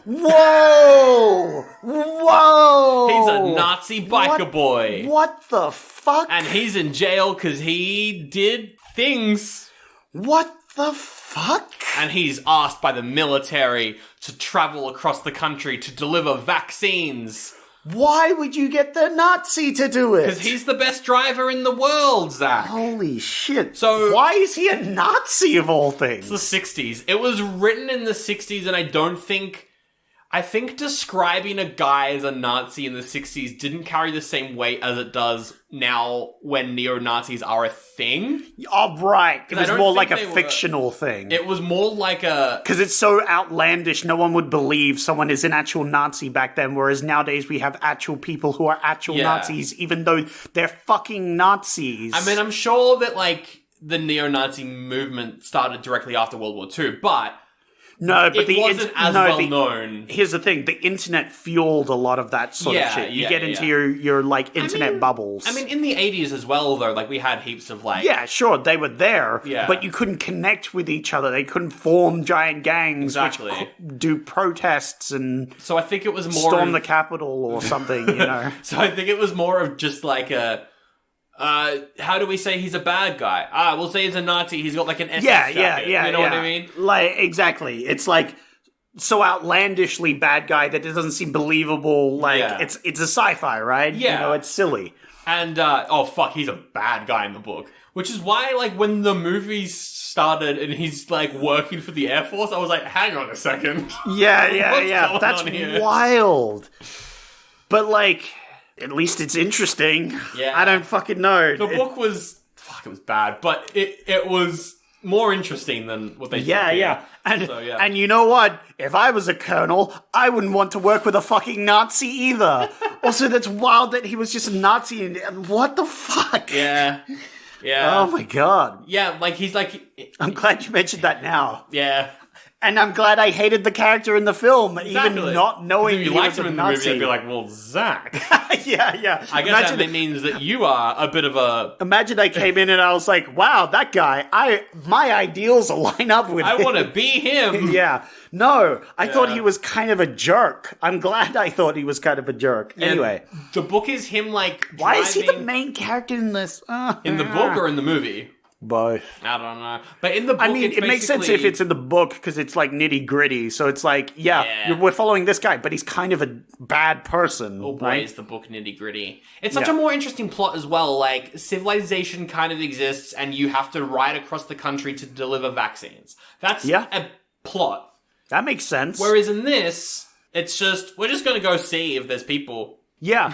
Whoa! He's a Nazi biker boy. What the fuck? And he's in jail because he did things. What the fuck? And he's asked by the military to travel across the country to deliver vaccines. Why would you get the Nazi to do it? Because he's the best driver in the world, Zach. Holy shit. So why is he a Nazi of all things? It's the 60s. It was written in the 60s, and I think describing a guy as a Nazi in the 60s didn't carry the same weight as it does now when neo-Nazis are a thing. Oh, right. It was more like a fictional thing. It was more like a... Because it's so outlandish, no one would believe someone is an actual Nazi back then, whereas nowadays we have actual people who are actual Nazis, even though they're fucking Nazis. I mean, I'm sure that, like, the neo-Nazi movement started directly after World War II, but... No, but it wasn't as well known. Here's the thing: the internet fueled a lot of that sort of shit. You get into your like internet bubbles. I mean, in the 80s as well, though, like we had heaps of like. Yeah, sure, they were there, yeah. But you couldn't connect with each other. They couldn't form giant gangs, exactly. which do protests and. So I think it was more storm the Capitol or something, you know. So I think it was more of just like a How do we say he's a bad guy? We'll say he's a Nazi. He's got like an SS Yeah, jacket. yeah. You know what I mean? Like, exactly. It's like so outlandishly bad guy that it doesn't seem believable. Like, Yeah. it's a sci-fi, right? Yeah. You know, it's silly. And, he's a bad guy in the book. Which is why, like, when the movie started and he's, like, working for the Air Force, I was like, hang on a second. Yeah. going That's on here? wild. But, like, at least it's interesting. Yeah. I don't fucking know. The book was... Fuck, it was bad. But it was more interesting than what they did Yeah, here. yeah. And, So, yeah. and you know what? If I was a colonel, I wouldn't want to work with a fucking Nazi either. Also, that's wild that he was just a Nazi. And what the fuck? Yeah. Oh my god. Yeah, like, he's like... I'm glad you mentioned that now. Yeah. And I'm glad I hated the character in the film, Exactly. even not knowing If he you liked was him a in the movie, Nazi. I'd be like, well, Zach. yeah. I guess that means that you are a bit of a... Imagine I came in and I was like, wow, that guy, my ideals line up with I him. want to be him. Yeah. No, I thought he was kind of a jerk. I'm glad I thought he was kind of a jerk. Yeah, Anyway. the book is him, like, Why is he the driving- main character in this? In the book or in the movie? Both. I don't know. But in the book, I mean, it's it makes sense if basically- it's in the book because it's like nitty gritty. So it's like, Yeah. we're following this guy, but he's kind of a bad person. Oh boy, right? is the book nitty gritty. It's such Yeah. a more interesting plot as well. Like, civilization kind of exists and you have to ride across the country to deliver vaccines. That's a plot. That makes sense. Whereas in this, it's just, we're just going to go see if there's people. Yeah,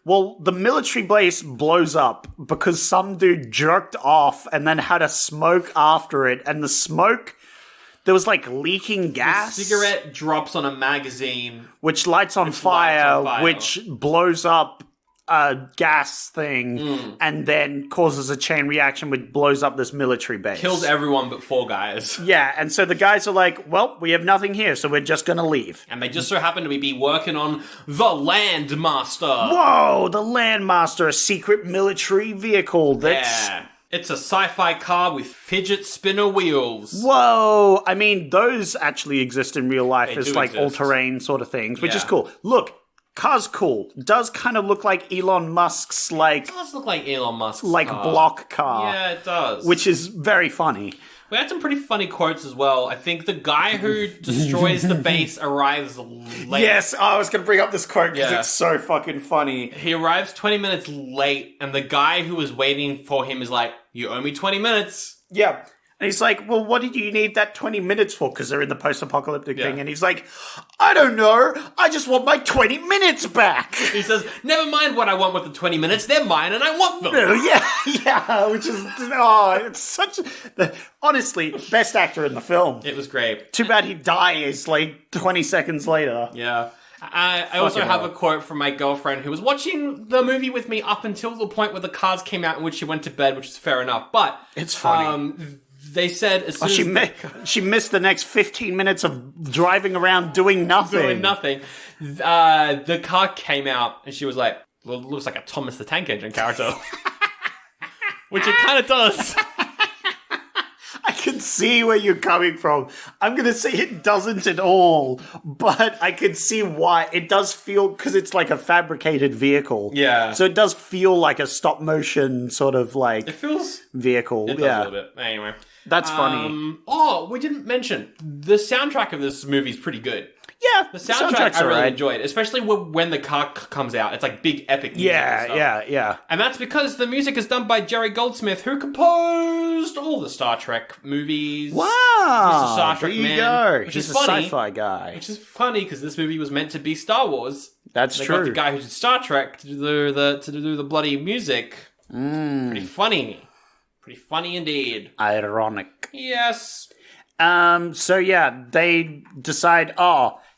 well, the military base blows up because some dude jerked off and then had a smoke after it, and the smoke, there was like leaking gas. The cigarette drops on a magazine. Which lights on fire, which blows up a gas thing, and then causes a chain reaction which blows up this military base. Kills everyone but 4 guys. Yeah, and so the guys are like, well, we have nothing here, so we're just gonna leave. And they just so happen to be working on the Landmaster. Whoa, the Landmaster, a secret military vehicle that's... Yeah. It's a sci-fi car with fidget spinner wheels. Whoa! I mean, those actually exist in real life They as do like exist. all-terrain sort of things, which is Yeah. cool. Look, car's cool. Does kind of look like Elon Musk's like It does look like Elon Musk's car. block car, Yeah, it does. which is very funny. We had some pretty funny quotes as well. I think the guy who destroys the base arrives late. Yes, I was going to bring up this quote because Yeah. it's so fucking funny. He arrives 20 minutes late, and the guy who was waiting for him is like, you owe me 20 minutes. Yeah. And he's like, well, what did you need that 20 minutes for? Because they're in the post-apocalyptic Yeah. thing. And he's like, I don't know. I just want my 20 minutes back. He says, never mind what I want with the 20 minutes. They're mine, and I want them. Oh, yeah, which is, it's such, honestly, best actor in the film. It was great. Too bad he dies like 20 seconds later. Yeah. I also have a quote from my girlfriend who was watching the movie with me up until the point where the cars came out in which she went to bed, which is fair enough. But It's funny. they said as soon as She missed the next 15 minutes of driving around doing nothing. doing nothing, the car came out and she was like, well, it looks like a Thomas the Tank Engine character. Which it kind of does. I can see where you're coming from. I'm going to say it doesn't at all, but I can see why. It does feel, because it's like a fabricated vehicle. Yeah. So it does feel like a stop motion sort of It like feels... vehicle. It does a little bit. Anyway. That's funny. We didn't mention, the soundtrack of this movie is pretty good. Yeah. The soundtrack I really enjoyed, especially when the car comes out. It's like big epic music and stuff. Yeah. And that's because the music is done by Jerry Goldsmith, who composed all the Star Trek movies. Wow. Mr. Star Trek there you man, go. which He's is a funny. sci-fi guy. Which is funny because this movie was meant to be Star Wars. That's They true. got the guy who did Star Trek to do the bloody music. Pretty funny. Pretty funny indeed. Ironic. Yes. So yeah, they decide,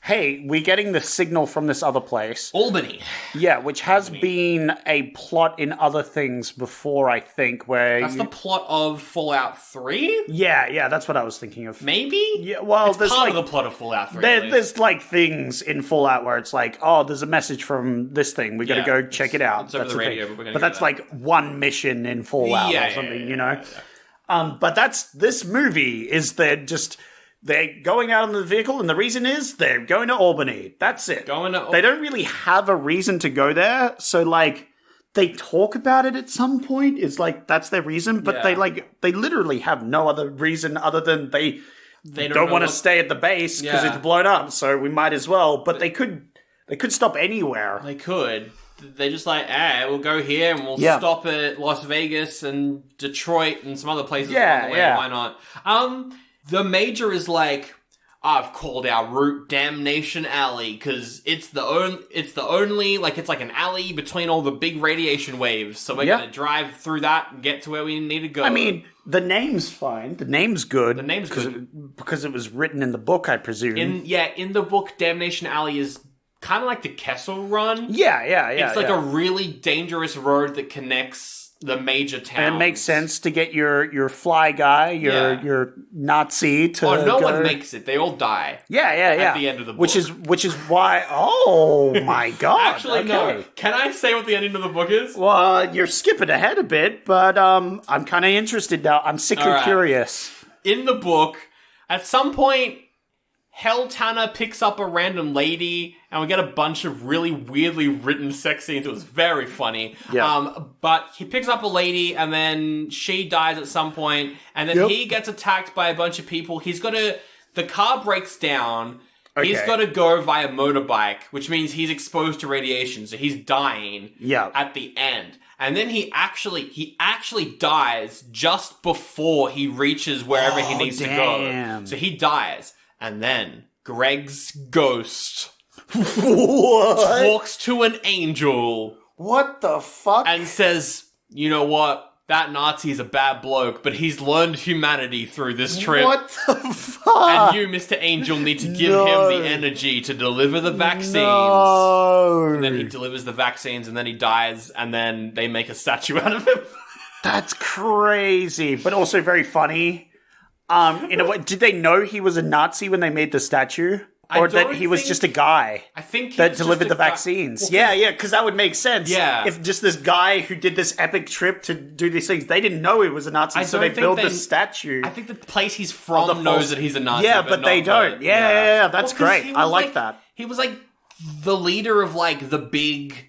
hey, we're getting the signal from this other place. Albany. Yeah, which has been a plot in other things before, I think, where... That's the plot of Fallout 3? Yeah, that's what I was thinking of. Maybe? Yeah, well, It's there's part like... of the plot of Fallout 3. at least. There's like things in Fallout where it's like, there's a message from this thing. We got to Yeah, go check it out. it's over That's the thing. radio, but we're gonna But go that's there. like one mission in Fallout Yeah, or something, yeah, you know? yeah. But this movie is they're going out in the vehicle, and the reason is they're going to Albany. That's it. Going to They don't really have a reason to go there, so like they talk about it at some point. Is like that's their reason, but they literally have no other reason other than they don't want to stay at the base because it's blown up. So we might as well. But they could stop anywhere. They could. They're just like, we'll go here and we'll stop at Las Vegas and Detroit and some other places along the way. Why not? The Major is like, I've called our route Damnation Alley because it's the only like it's like an alley between all the big radiation waves. So we're gonna drive through that and get to where we need to go. I mean, the name's fine. The name's good. The name's good because it was written in the book, I presume. In the book, Damnation Alley is kind of like the Kessel Run. Yeah. It's like a really dangerous road that connects the major towns. And it makes sense to get your fly guy, your Nazi to no one makes it. They all die. Yeah. At the end of the book. Which is why, oh my god. Actually, no. Can I say what the ending of the book is? Well, you're skipping ahead a bit, but I'm kind of interested now. I'm sickly curious. In the book, at some point, Hell Tanner picks up a random lady, and we get a bunch of really weirdly written sex scenes. It was very funny. Yeah. But he picks up a lady, and then she dies at some point, and then he gets attacked by a bunch of people. The car breaks down. Okay. He's got to go via motorbike, which means he's exposed to radiation, so he's dying at the end. And then he actually dies just before he reaches wherever he needs to go. So he dies. And then Greg's ghost talks to an angel. What the fuck? And says, you know what? That Nazi's a bad bloke, but he's learned humanity through this trip. What the fuck? And you, Mr. Angel, need to give him the energy to deliver the vaccines. No. And then he delivers the vaccines, and then he dies, and then they make a statue out of him. That's crazy, but also very funny. In a way, did they know he was a Nazi when they made the statue? Or that he was just a guy that delivered the vaccines? Well, yeah, because that would make sense. Yeah. If just this guy who did this epic trip to do these things, they didn't know he was a Nazi, so they built the statue. I think the place he's from knows that he's a Nazi. Yeah, but they don't. Yeah, that's great. I like that. He was like the leader of like the big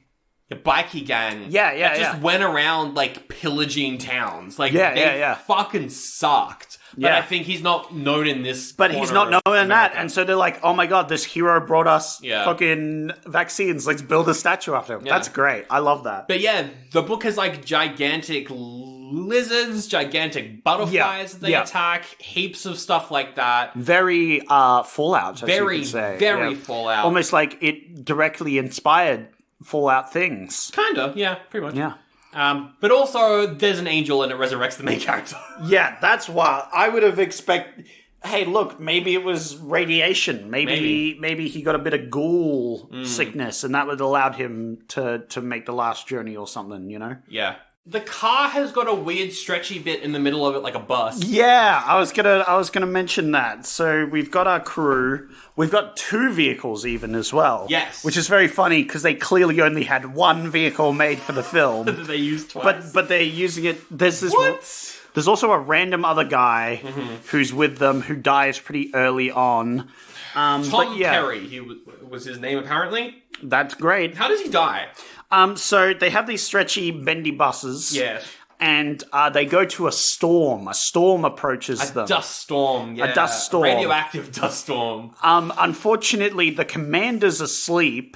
bikie gang. That just went around like pillaging towns. Like they fucking sucked. But I think he's not known in this. But he's not known in that, and so they're like, "Oh my god, this hero brought us fucking vaccines. Let's build a statue after him." That's great. I love that. But yeah, the book has like gigantic lizards, gigantic butterflies that they attack, heaps of stuff like that. Very Fallout. Very Fallout. Almost like it directly inspired Fallout things. Kinda, yeah, pretty much. Yeah. But also, there's an angel and it resurrects the main character. Yeah, that's wild. I would have expected... Hey, look, maybe it was radiation. Maybe he got a bit of ghoul sickness, and that would have allowed him to make the last journey or something, you know? Yeah. The car has got a weird stretchy bit in the middle of it, like a bus. Yeah, I was gonna mention that. So we've got our crew. We've got 2 vehicles even as well. Yes, which is very funny because they clearly only had 1 vehicle made for the film. They used twice, but they're using it. There's this. What? There's also a random other guy who's with them who dies pretty early on. Tom Perry, he was his name apparently. That's great. How does he die? So they have these stretchy, bendy buses. Yes. And they go to a storm. A storm approaches them. A dust storm, yeah. A dust storm. Radioactive dust storm. Unfortunately, the commander's asleep.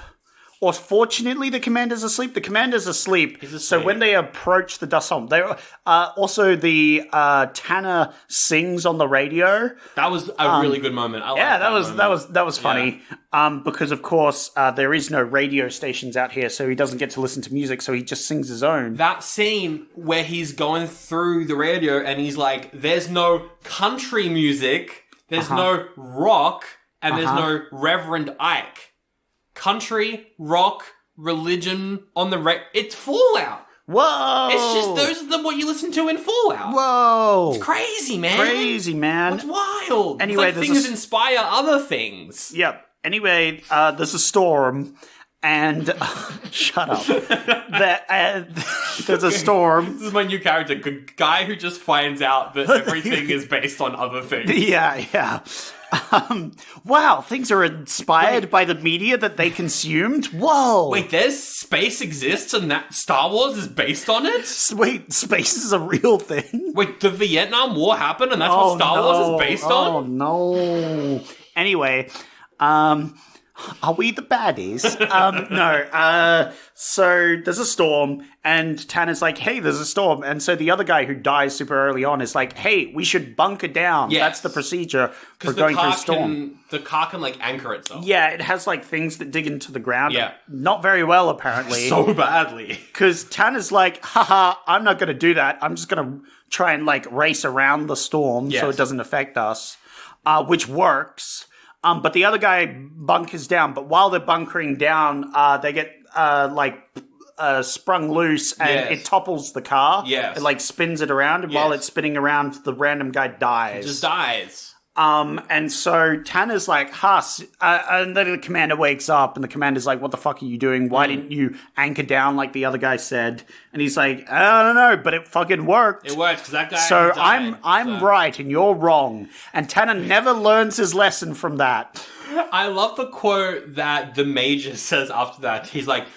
Or fortunately, the commander's asleep. The commander's asleep. He's asleep. So when they approach the dust storm, they also the Tanner sings on the radio. That was a really good moment. I that was funny. Yeah. Because of course there is no radio stations out here, so he doesn't get to listen to music. So he just sings his own. That scene where he's going through the radio and he's like, "There's no country music, there's no rock, and there's no Reverend Ike." Country, rock, religion on the it's Fallout. Whoa! It's just what you listen to in Fallout. Whoa! It's crazy, man. Crazy, man. It's wild. Anyway, it's like things inspire other things. Yep. Anyway, there's a storm, and shut up. There's a storm. This is my new character, guy who just finds out that everything is based on other things. Yeah. Wow, things are inspired by the media that they consumed? Whoa! Wait, there's space exists and that Star Wars is based on it? Wait, space is a real thing? Wait, the Vietnam War happened and that's what Star Wars is based on? Oh, no. Anyway, are we the baddies? No. So there's a storm, and Tanner's like, hey, there's a storm. And so the other guy who dies super early on is like, hey, we should bunker down. Yes. That's the procedure for going through a storm. The car can, like, anchor itself. Yeah, it has, like, things that dig into the ground. Yeah. Not very well, apparently. So badly. Because Tanner's like, haha, I'm not going to do that. I'm just going to try and, like, race around the storm so Yes. it doesn't affect us, which works. But the other guy bunkers down. But while they're bunkering down, they get, sprung loose and Yes. it topples the car. Yes. It, like, spins it around. And while Yes. it's spinning around, the random guy dies. Just dies. And so Tanner's like, and then the commander wakes up and the commander's like, what the fuck are you doing? Why didn't you anchor down like the other guy said? And he's like, I don't know, but it fucking worked. It works because that guy So died, I'm right and you're wrong. And Tanner never learns his lesson from that. I love the quote that the Major says after that. He's like,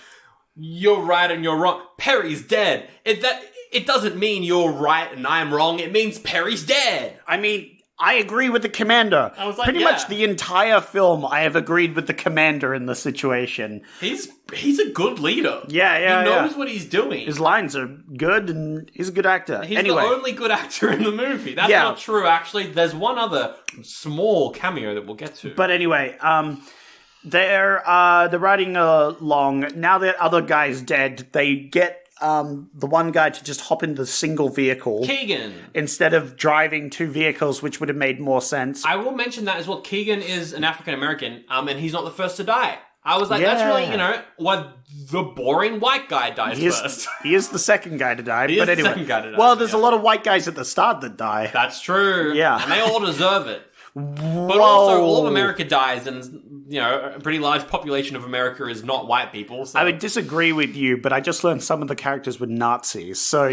you're right and you're wrong. Perry's dead. It doesn't mean you're right and I'm wrong. It means Perry's dead. I mean, I agree with the commander. I was like, Pretty yeah. much the entire film, I have agreed with the commander in the situation. He's a good leader. Yeah, He knows what he's doing. His lines are good and he's a good actor. He's anyway. the only good actor in the movie. That's Yeah. not true, actually. There's one other small cameo that we'll get to. But anyway, they're riding along. Now that other guy's dead, they get the one guy to just hop into the single vehicle Keegan. instead of driving two vehicles, which would have made more sense. I will mention that as well. Keegan is an African American, and he's not the first to die. I was like, that's really, what the boring white guy dies first. He is the second guy to die. He but is the anyway, second guy to die, well, there's yeah. a lot of white guys at the start that die. That's true. Yeah. And they all deserve it. But also, all of America dies, and, a pretty large population of America is not white people. So. I would disagree with you, but I just learned some of the characters were Nazis, so,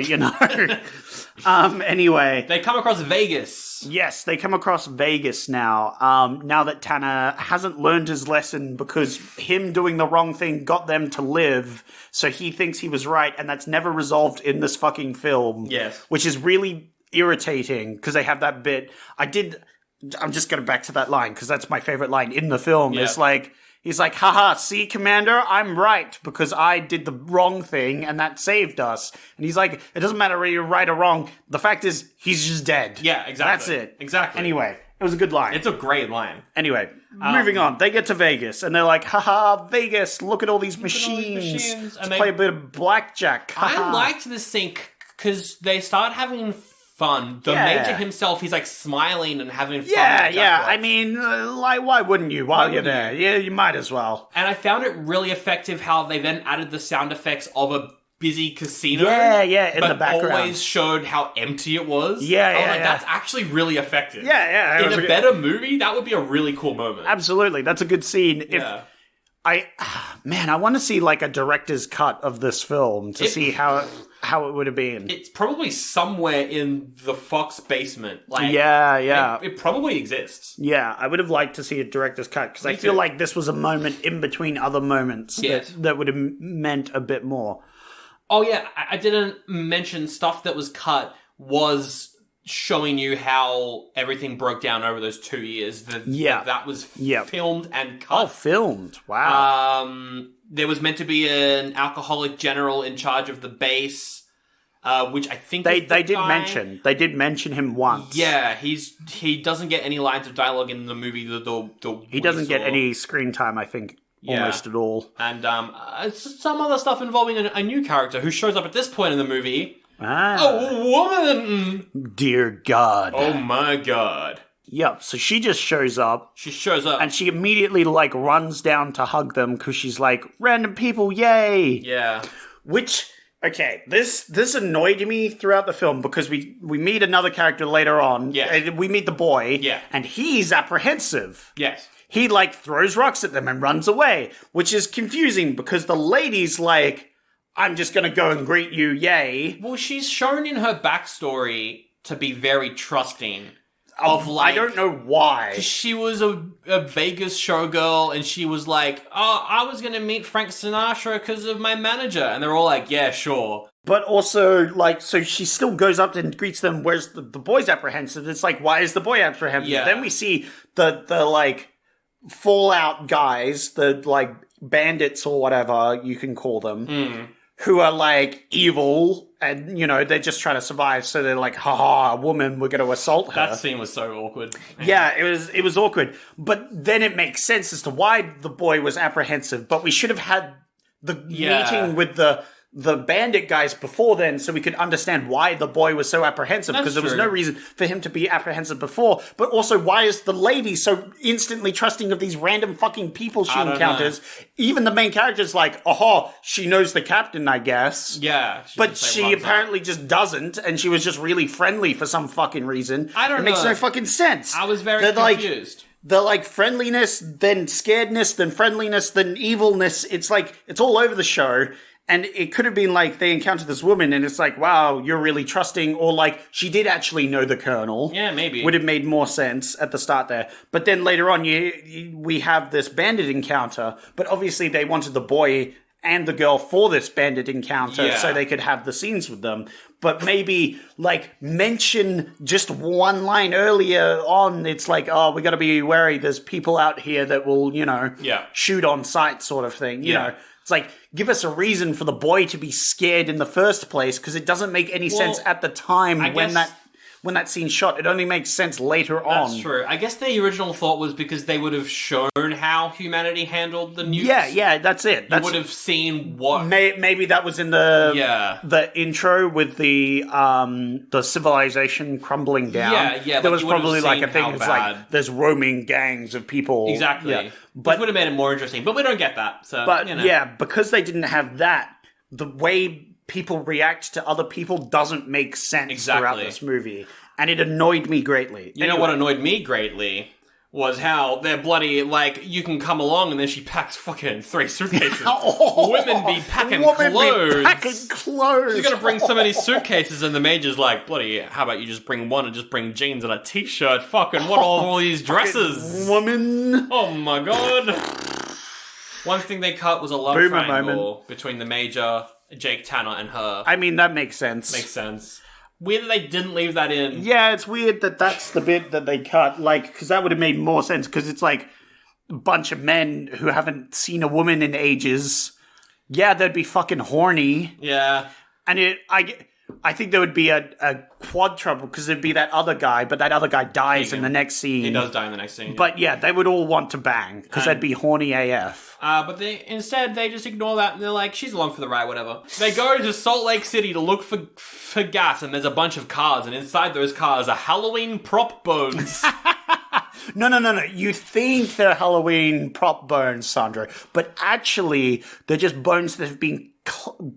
Anyway. They come across Vegas. Yes, they come across Vegas now, now that Tanner hasn't learned his lesson because him doing the wrong thing got them to live, so he thinks he was right, and that's never resolved in this fucking film. Yes. Which is really irritating, because they have that bit. I'm just going back to that line, because that's my favorite line in the film. Yeah. It's like, he's like, haha, see, Commander, I'm right, because I did the wrong thing, and that saved us. And he's like, it doesn't matter whether you're right or wrong. The fact is, he's just dead. Yeah, exactly. That's it. Exactly. Anyway, it was a good line. It's a great line. Anyway, moving on. They get to Vegas, and they're like, haha, Vegas, look at all these machines. And Let's play a bit of blackjack. I liked this scene because they start having fun. The Yeah. Major himself, he's like smiling and having fun. Yeah, with yeah. Jack I mean, why wouldn't you while you're wouldn't there? you? Yeah, you might as well. And I found it really effective how they then added the sound effects of a busy casino. Yeah, in but the background. always showed how empty it was. Yeah, I was yeah, like, yeah. that's actually really effective. Yeah. In a better movie, that would be a really cool moment. Absolutely, that's a good scene. Yeah. I want to see like a director's cut of this film to see how it would have been. It's probably somewhere in the Fox basement. Like, Yeah. It probably exists. Yeah, I would have liked to see a director's cut because I feel too. like this was a moment in between other moments Yes. that would have meant a bit more. Oh yeah, I didn't mention stuff that was cut was showing you how everything broke down over those 2 years. That was filmed and cut. Oh, filmed! Wow. There was meant to be an alcoholic general in charge of the base, which I think they is the did guy. mention. They did mention him once. Yeah, he doesn't get any lines of dialogue in the movie. He doesn't get any screen time. I think almost at all. And some other stuff involving a new character who shows up at this point in the movie. A woman! Dear God. Oh my God. Yep, so she just shows up. She shows up. And she immediately, like, runs down to hug them because she's like, random people, yay! Yeah. Which, okay, this annoyed me throughout the film because we meet another character later on. Yeah. We meet the boy. Yeah. And he's apprehensive. Yes. He, like, throws rocks at them and runs away, which is confusing because the lady's like, I'm just going to go and greet you, yay. Well, she's shown in her backstory to be very trusting. of like... I don't know why. She was a Vegas showgirl, and she was like, oh, I was going to meet Frank Sinatra because of my manager. And they're all like, yeah, sure. But also, like, so she still goes up and greets them, whereas the boy's apprehensive. It's like, why is the boy apprehensive? Yeah. Then we see the like, Fallout guys, the, like, bandits or whatever you can call them, who are, like, evil, and, you know, they're just trying to survive, so they're like, haha, a woman, we're going to assault her. That scene was so awkward. Yeah, it was awkward. But then it makes sense as to why the boy was apprehensive, but we should have had the meeting with the bandit guys before then, so we could understand why the boy was so apprehensive, because there was no reason for him to be apprehensive before. But also, why is the lady so instantly trusting of these random fucking people she encounters? Even the main character's like, aha, she knows the captain, I guess. Yeah. But she apparently just doesn't, and she was just really friendly for some fucking reason. I don't know. It makes no fucking sense. I was very confused. The, like, friendliness, then scaredness, then friendliness, then evilness. It's like, it's all over the show. And it could have been like they encountered this woman and it's like, wow, you're really trusting. Or like she did actually know the colonel. Yeah, maybe. Would have made more sense at the start there. But then later on, we have this bandit encounter. But obviously they wanted the boy and the girl for this bandit encounter so they could have the scenes with them. But maybe like mention just one line earlier on. It's like, oh, we got to be wary. There's people out here that will, you know, shoot on sight sort of thing. You know. It's like, give us a reason for the boy to be scared in the first place, because it doesn't make any sense at the time when that scene's shot. It only makes sense later on. That's true. I guess the original thought was because they would have shown how humanity handled the nukes. Yeah, that's it. You would have seen what... Maybe that was in the intro with the civilization crumbling down. Yeah. There was probably like a thing that's like, there's roaming gangs of people. Exactly. Yeah. But would have made it more interesting. But we don't get that. So, but, you know. yeah, because they didn't have that, the way people react to other people doesn't make sense throughout this movie. And it annoyed me greatly. You know what annoyed me greatly was how they're bloody, like, you can come along and then she packs fucking 3 suitcases. Women be packing clothes. She's gonna bring so many suitcases and the major's like, bloody, how about you just bring one and just bring jeans and a t-shirt? Fucking what all these dresses? Woman. Oh my god. One thing they cut was a love triangle between the major, Jake Tanner, and her. I mean, that makes sense. Makes sense. Weird that they didn't leave that in. Yeah, it's weird that that's the bit that they cut, like, because that would have made more sense, because it's like a bunch of men who haven't seen a woman in ages. Yeah, they'd be fucking horny. Yeah. And I think there would be a quad trouble, because there'd be that other guy, but that other guy dies in the next scene. He does die in the next scene. But yeah, they would all want to bang, because they'd be horny AF. But instead they just ignore that and they're like, she's along for the ride, whatever. They go to Salt Lake City to look for gas, and there's a bunch of cars, and inside those cars are Halloween prop bones. No. You think they're Halloween prop bones, Sandro, but actually they're just bones that have been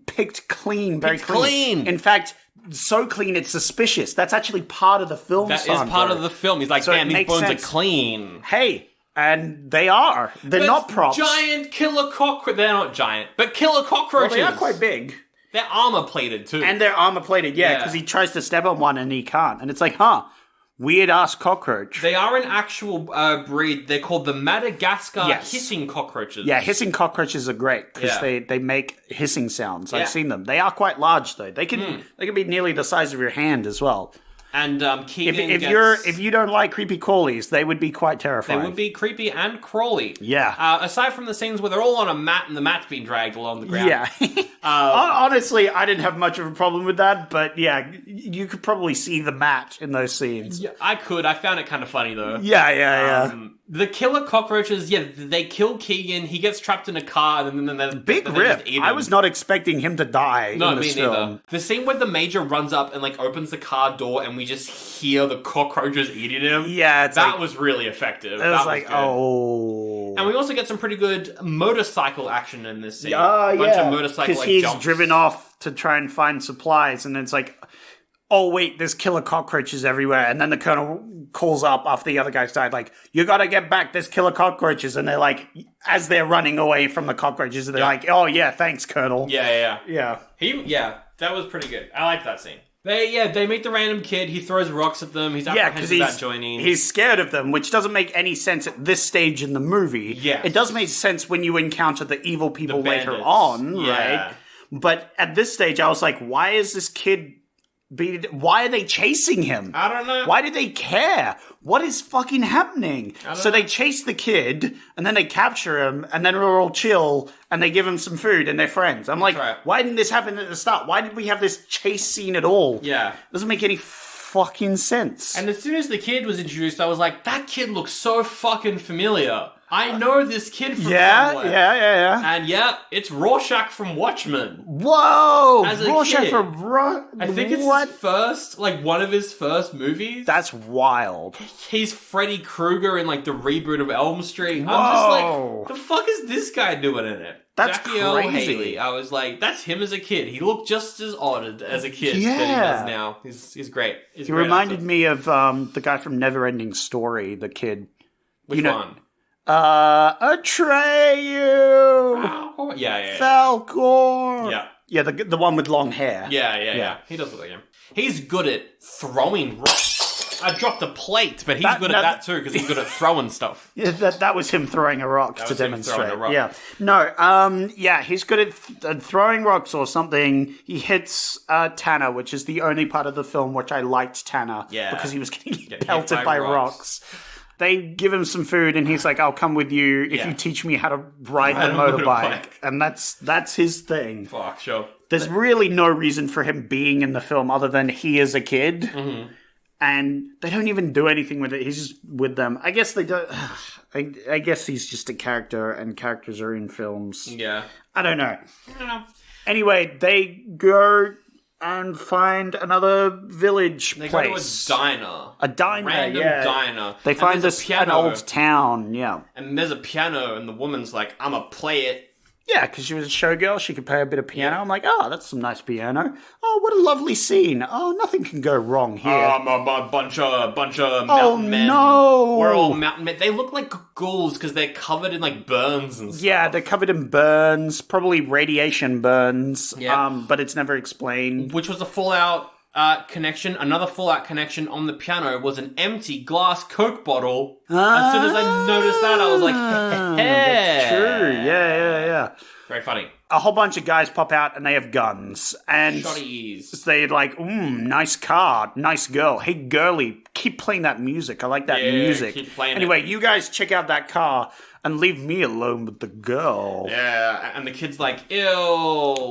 picked clean, very clean. In fact, so clean it's suspicious. That's actually part of the film, That is part of the film. He's like, so damn, these bones are clean. Hey, and they are. They're not props. Giant killer cockroaches. They're not giant, but killer cockroaches. Well, they are quite big. They're armor-plated, too. And they're armor-plated, yeah, because he tries to step on one and he can't. And it's like, weird-ass cockroach. They are an actual breed. They're called the Madagascar hissing cockroaches. Yeah, hissing cockroaches are great because they make hissing sounds. I've seen them. They are quite large though. They can be nearly the size of your hand as well. And Keegan if you don't like creepy crawlies, they would be quite terrifying. They would be creepy and crawly. Yeah. Aside from the scenes where they're all on a mat and the mat's being dragged along the ground. Yeah. Honestly, I didn't have much of a problem with that, but yeah, you could probably see the mat in those scenes. Yeah, I could. I found it kind of funny though. Yeah. The killer cockroaches, they kill Keegan. He gets trapped in a car, and then they big rip. I was not expecting him to die. No, in this me film. neither. The scene where the major runs up and like opens the car door, and we just hear the cockroaches eating him. Yeah, that was really effective. It was like, oh. And we also get some pretty good motorcycle action in this scene. A bunch of motorcycle because he's jumps. driven off to try and find supplies, and it's like, oh wait, there's killer cockroaches everywhere. And then the colonel calls up after the other guys died, like, you gotta get back, there's killer cockroaches. And they're like, as they're running away from the cockroaches, they're like, oh yeah, thanks, Colonel. Yeah. Yeah. That was pretty good. I like that scene. They meet the random kid. He throws rocks at them. He's apprehensive about joining. He's scared of them, which doesn't make any sense at this stage in the movie. Yes. It does make sense when you encounter the evil people later bandits. on, Yeah. right? But at this stage, I was like, why is this kid... Why are they chasing him? I don't know. Why do they care? What is fucking happening? So they chase the kid, and then they capture him, and then we're all chill, and they give him some food, and they're friends. I'm like, right. why didn't this happen at the start? Why did we have this chase scene at all? Yeah. Doesn't make any fucking sense. And as soon as the kid was introduced, I was like, that kid looks so fucking familiar. I know this kid from somewhere. Yeah. And yeah, it's Rorschach from Watchmen. Whoa! As a Rorschach kid. from I think it's his first, one of his first movies. That's wild. He's Freddy Krueger in, the reboot of Elm Street. Whoa. I'm just like, the fuck is this guy doing in it? That's Jackie Earle crazy. Haley. I was like, that's him as a kid. He looked just as odd as a kid that he Yeah. does now. He's great. He reminded me of the guy from Neverending Story, the kid. Which one? Atreyu! Yeah. Falcor! Yeah. Yeah, the one with long hair. Yeah. He does look like him. He's good at throwing rocks. I dropped a plate, but he's good at that too, because he's good at throwing stuff. Yeah, that was him throwing a rock to was him demonstrate. throwing a rock. Yeah. No, he's good at throwing rocks or something. He hits Tanner, which is the only part of the film which I liked Tanner. Yeah. Because he was getting hit pelted by rocks. They give him some food, and he's like, I'll come with you if you teach me how to ride the motorbike. And that's his thing. Fuck, sure. There's really no reason for him being in the film other than he is a kid. Mm-hmm. And they don't even do anything with it. He's just with them. I guess they don't... I guess he's just a character, and characters are in films. Yeah. I don't know. Anyway, they go and find another village They place. go to a diner. A diner, Random diner. They And find there's a this piano. an old town, yeah. And there's a piano, and the woman's like, I'ma play it. Yeah, because she was a showgirl. She could play a bit of piano. I'm like, oh, that's some nice piano. Oh, what a lovely scene. Oh, nothing can go wrong here. A bunch of mountain men. No. We're all mountain men. They look like ghouls because they're covered in burns and stuff. Yeah, they're covered in burns, probably radiation burns. Yeah. But it's never explained. Which was a Fallout connection. Another Fallout connection on the piano was an empty glass Coke bottle. As soon as I noticed that, I was like, hey. That's true. Yeah. Very funny. A whole bunch of guys pop out and they have guns. And Shotties. they're like, nice car, nice girl. Hey, girly, keep playing that music. I like that music. Keep playing anyway, you guys check out that car and leave me alone with the girl. Yeah, and the kid's like, ew.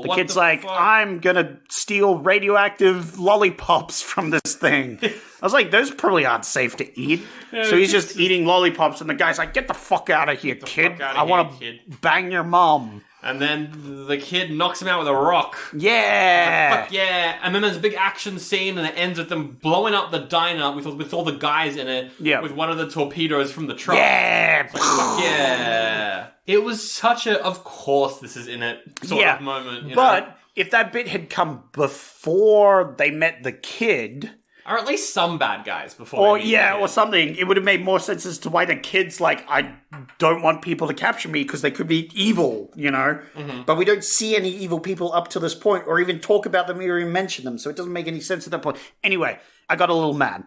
The kid's like, I'm gonna steal radioactive lollipops from this thing. I was like, those probably aren't safe to eat. So he's just eating lollipops, and the guy's like, get the fuck out of here, kid. I want to bang your mom. And then the kid knocks him out with a rock. Yeah. Fuck yeah. And then there's a big action scene, and it ends with them blowing up the diner with all the guys in it. Yeah. With one of the torpedoes from the truck. Yeah. Fuck yeah. It was such a, of course this is in it sort of moment. You but know? if that bit had come before they met the kid... Or at least some bad guys before. Or something. It would have made more sense as to why the kid's like, I don't want people to capture me because they could be evil, you know? Mm-hmm. But we don't see any evil people up to this point or even talk about them or even mention them, so it doesn't make any sense at that point. Anyway, I got a little mad.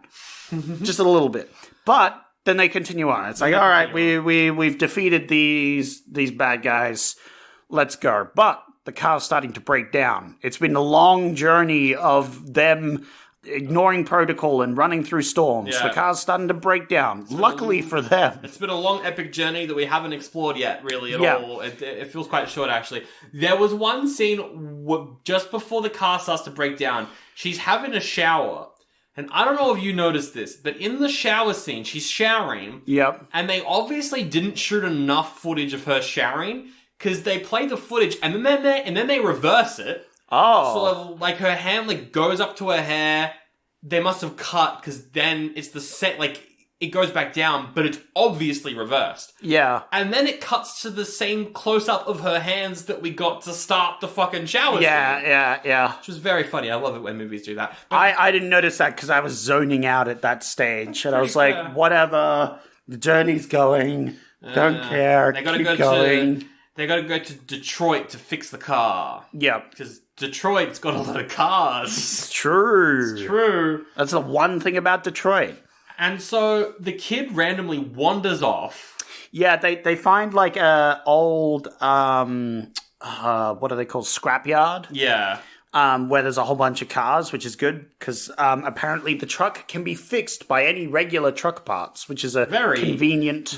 Just a little bit. But then they continue on. It's like, all right, we've defeated these bad guys. Let's go. But the car's starting to break down. It's been a long journey of them ignoring protocol and running through storms. Yeah. The car's starting to break down. Luckily for them. It's been a long, epic journey that we haven't explored yet, really, at all. It feels quite short, actually. There was one scene just before the car starts to break down. She's having a shower. And I don't know if you noticed this, but in the shower scene, she's showering. Yep. And they obviously didn't shoot enough footage of her showering, because they play the footage, and then they reverse it. Oh. So, her hand, goes up to her hair. They must have cut, because then it's the set, it goes back down, but it's obviously reversed. Yeah. And then it cuts to the same close-up of her hands that we got to start the fucking shower scene. Yeah. Which was very funny. I love it when movies do that. But I didn't notice that because I was zoning out at that stage. And I was like, fair. whatever. The journey's going. Don't care. They gotta Keep go going. they got to go to Detroit to fix the car. Yep. Because Detroit's got a lot of cars. It's true. It's true. That's the one thing about Detroit. And so the kid randomly wanders off. Yeah, they find like a old what are they called? Scrapyard. Yeah. Where there's a whole bunch of cars, which is good because apparently the truck can be fixed by any regular truck parts, which is a Very convenient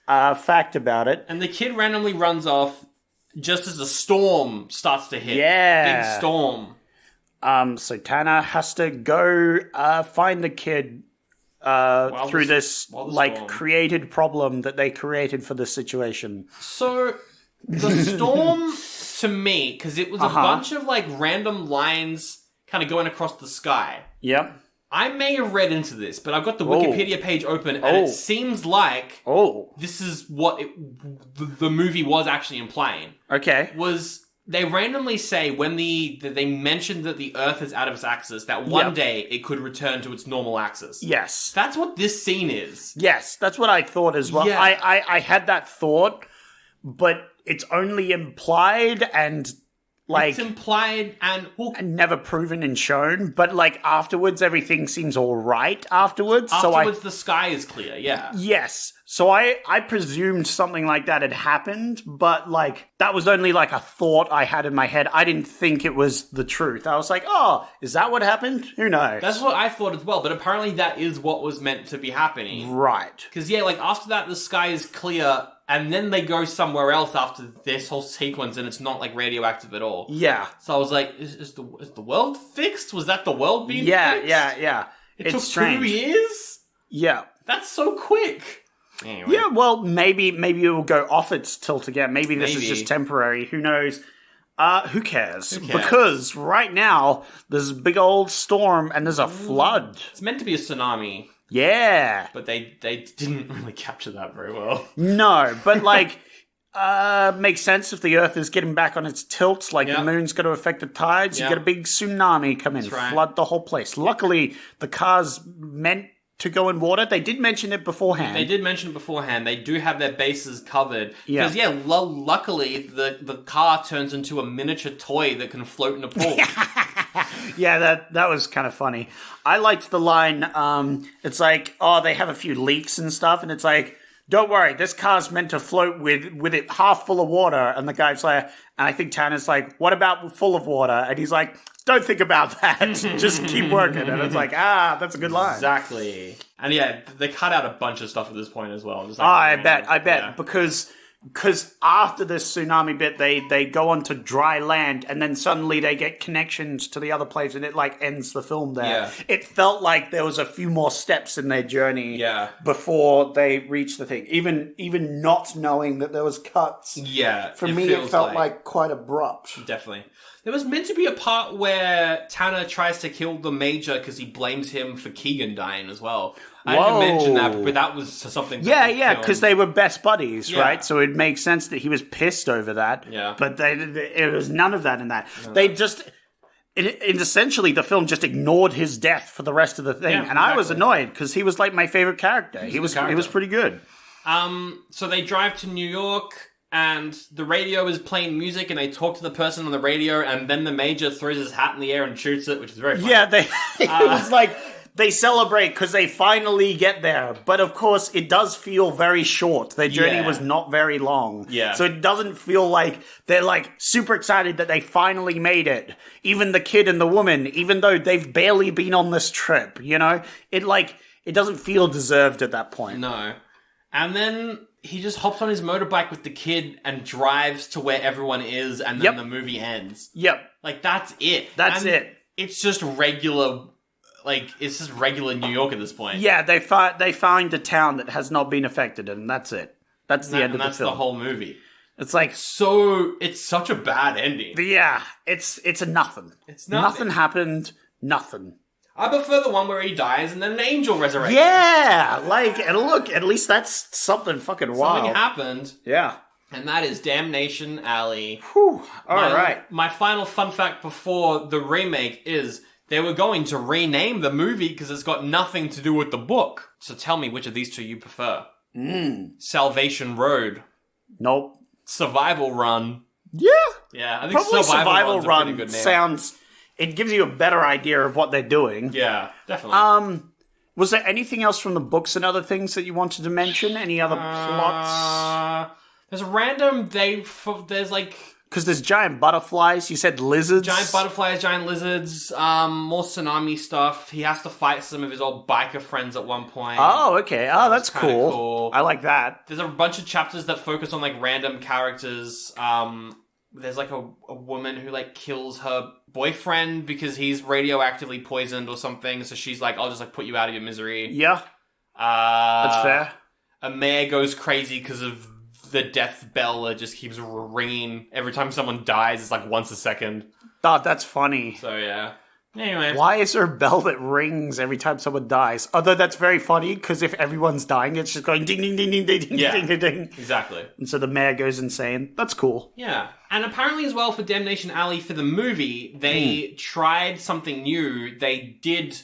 fact about it. And the kid randomly runs off just as a storm starts to hit. Yeah. Big storm. So Tanner has to go find the kid through this like storm. created problem that they created for this situation. So the storm, to me, because it was a bunch of like random lines kind of going across the sky. Yep. I may have read into this, but I've got the Wikipedia page open, and it seems like this is what the movie was actually implying. Okay. Was they randomly say when they mentioned that the Earth is out of its axis, that one day it could return to its normal axis. Yes. That's what this scene is. Yes, that's what I thought as well. Yeah. I had that thought, but it's only implied and like It's implied and never proven and shown, but like afterwards everything seems all right afterwards. afterwards the sky is clear, yeah. Yes. So I presumed something like that had happened, but like that was only like a thought I had in my head. I didn't think it was the truth. I was like, oh, is that what happened? Who knows? That's what I thought as well, but apparently that is what was meant to be happening. right. Because, yeah, like, after that, the sky is clear, and then they go somewhere else after this whole sequence, and it's not, like, radioactive at all. Yeah. So I was like, is the world fixed? Was that the world being Yeah, fixed? yeah. It It's took strange. 2 years? Yeah. That's so quick. Anyway. Yeah, well, maybe it will go off its tilt again. Maybe this is just temporary. Who knows? Who cares? Because right now, there's a big old storm and there's a flood. It's meant to be a tsunami, Yeah. but they didn't really capture that very well. No, but like, makes sense if the Earth is getting back on its tilt, like the moon's going to affect the tides, you get a big tsunami come in, flood the whole place. Luckily, the car's meant to go in water. They did mention it beforehand. They did mention it beforehand. They do have their bases covered. Yeah. Because, luckily, the car turns into a miniature toy that can float in a pool. Yeah, that was kind of funny. I liked the line, it's like, oh, they have a few leaks and stuff, and it's like, don't worry, this car's meant to float with it half full of water. And the guy's like, and I think Tanner's like, what about full of water? And he's like, don't think about that. Just keep working. And it's like, that's a good line. Exactly. And yeah, they cut out a bunch of stuff at this point as well. Just like, I bet. Yeah. Because after this tsunami bit, they go onto dry land, and then suddenly they get connections to the other place, and it like ends the film there. Yeah. It felt like there was a few more steps in their journey before they reached the thing. Even not knowing that there was cuts. Yeah. For me, it felt like quite abrupt. Definitely. There was meant to be a part where Tanner tries to kill the Major because he blames him for Keegan dying as well. I didn't mention that, but that was something. Yeah, because they were best buddies, Yeah. right? So it makes sense that he was pissed over that. Yeah. But it was none of that in that. They just... It essentially, the film just ignored his death for the rest of the thing. Yeah, and I was annoyed, because he was like my favorite character. He was pretty good. So they drive to New York, and the radio is playing music, and they talk to the person on the radio, and then the Major throws his hat in the air and shoots it, which is very funny. Yeah, it was like... They celebrate because they finally get there. But of course, it does feel very short. Their journey was not very long. Yeah. So it doesn't feel like they're like super excited that they finally made it. Even the kid and the woman, even though they've barely been on this trip, you know? It doesn't feel deserved at that point. No. And then he just hops on his motorbike with the kid and drives to where everyone is, and then the movie ends. Yep. Like, that's it. That's it. It's just regular... Like, it's just regular New York at this point. Yeah, they find a town that has not been affected, and that's it. That's the end of the film. That's the whole movie. It's like... So, it's such a bad ending. Yeah, it's a nothing. It's nothing. Nothing happened, nothing. I prefer the one where he dies and then an angel resurrects. Yeah, like, and look, at least that's something fucking wild. Something happened. Yeah. And that is Damnation Alley. Whew. All right. My final fun fact before the remake is... They were going to rename the movie because it's got nothing to do with the book. So tell me which of these two you prefer. Salvation Road Nope. Survival Run. Yeah. Yeah, I think Probably Survival Run's a pretty Run good name. sounds... It gives you a better idea of what they're doing. Yeah, definitely. Was there anything else from the books and other things that you wanted to mention? Any other plots? There's a random... There's like... Because there's giant butterflies. You said lizards. Giant butterflies, giant lizards, more tsunami stuff. He has to fight some of his old biker friends at one point. Oh, okay. Oh, that's kinda cool. I like that. There's a bunch of chapters that focus on, like, random characters. There's, like, a woman who, like, kills her boyfriend because he's radioactively poisoned or something. So she's like, I'll just, like, put you out of your misery. Yeah, that's fair. A mayor goes crazy because of the death bell that just keeps ringing. Every time someone dies, it's, like, once a second. Oh, that's funny. So, yeah. Anyway. Why is there a bell that rings every time someone dies? Although that's very funny, because if everyone's dying, it's just going ding, ding, ding, ding, ding, ding, Yeah. ding, ding, ding. Exactly. And so the mayor goes insane. That's cool. Yeah. And apparently as well for Damnation Alley, for the movie, they tried something new. They did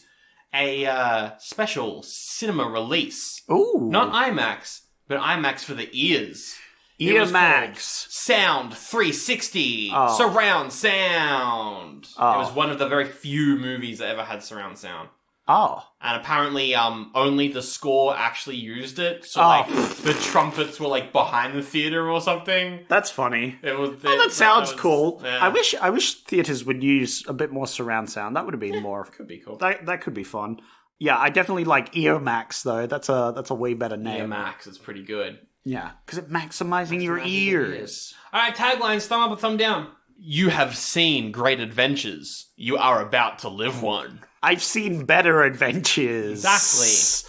a special cinema release. Ooh. Not IMAX, but IMAX for the ears. It Ear was Max. called Sound 360. Oh. Surround sound. Oh. It was one of the very few movies that ever had surround sound. Oh. And apparently, only the score actually used it. So, Oh. like, the trumpets were, like, behind the theater or something. That's funny. It was. Oh, that sounds was- cool. yeah. I wish theaters would use a bit more surround sound. That would have been more. Could be cool. That could be fun. Yeah, I definitely like Ear Max though. That's a way better name. Yeah, Max is pretty good. Yeah, because it's maximizing your ears. All right, taglines: thumb up or thumb down. You have seen great adventures. You are about to live one. I've seen better adventures. Exactly.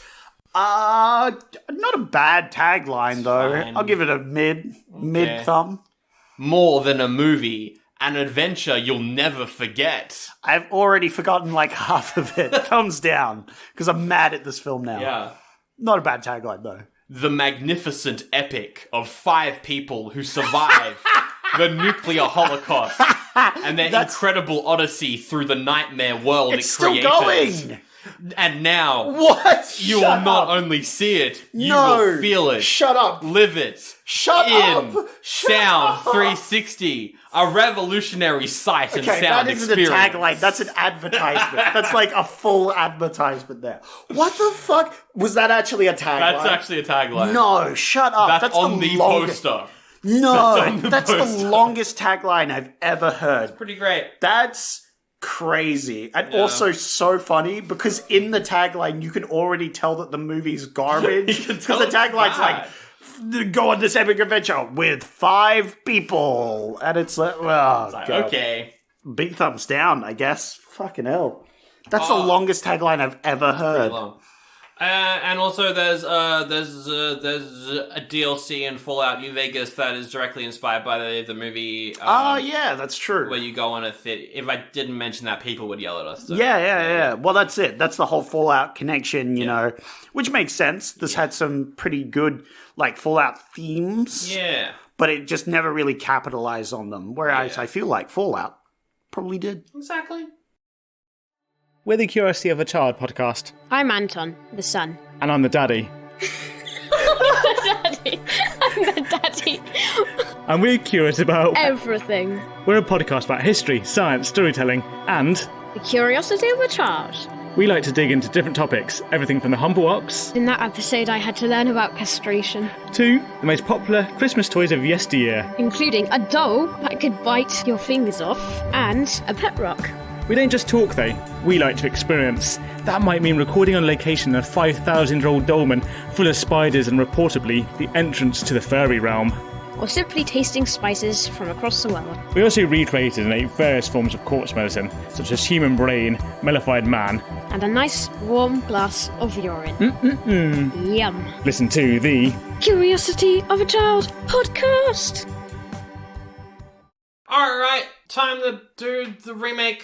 Not a bad tagline though. fine. I'll give it a mid thumb. More than a movie, an adventure you'll never forget. I've already forgotten like half of it. Thumbs down because I'm mad at this film now. Yeah. Not a bad tagline though. The magnificent epic of 5 people who survive the nuclear holocaust and their incredible odyssey through the nightmare world It's it still created. going. And now, What? you will not only see it, you No. will feel it. Shut up. Live it. Shut in up. Shut Sound up. 360, a revolutionary sight and Okay, sound that isn't experience. a tagline. That's an advertisement. That's like a full advertisement there. What the fuck? Was that actually a tagline? That's actually a tagline. No, shut up. That's on the longest. poster. No, the that's the poster. longest tagline I've ever heard. Pretty great. That's crazy. And also so funny because in the tagline you can already tell that the movie's garbage. You can Because tell the it's tagline's bad. like, go on this epic adventure with 5 people. And it's like, oh, Like, God. okay. Big thumbs down, I guess. Fucking hell. That's the longest tagline I've ever heard. Long. And also, there's a DLC in Fallout New Vegas that is directly inspired by the movie. Oh, yeah, that's true. Where you go on a if I didn't mention that, people would yell at us. So. Yeah. Well, that's it. That's the whole Fallout connection, you know, which makes sense. This had some pretty good, like, Fallout themes. Yeah. But it just never really capitalized on them. Whereas I feel like Fallout probably did. Exactly. We're the Curiosity of a Child podcast. I'm Anton, the son. And I'm the daddy. Daddy. I'm the daddy. And we're curious about... Everything. We're a podcast about history, science, storytelling, and... The curiosity of a child. we like to dig into different topics, everything from the humble ox... In that episode, I had to learn about castration, to the most popular Christmas toys of yesteryear. including a doll that could bite your fingers off and a pet rock. We don't just talk though, we like to experience. That might mean recording on location a 5,000-year-old dolmen full of spiders and reportedly the entrance to the furry realm. Or simply tasting spices from across the world. We also recreated and ate various forms of corpse medicine, such as human brain, mellified man. And a nice warm glass of urine. Yum. Listen to the... Curiosity of a Child podcast. Alright, time to do the remake.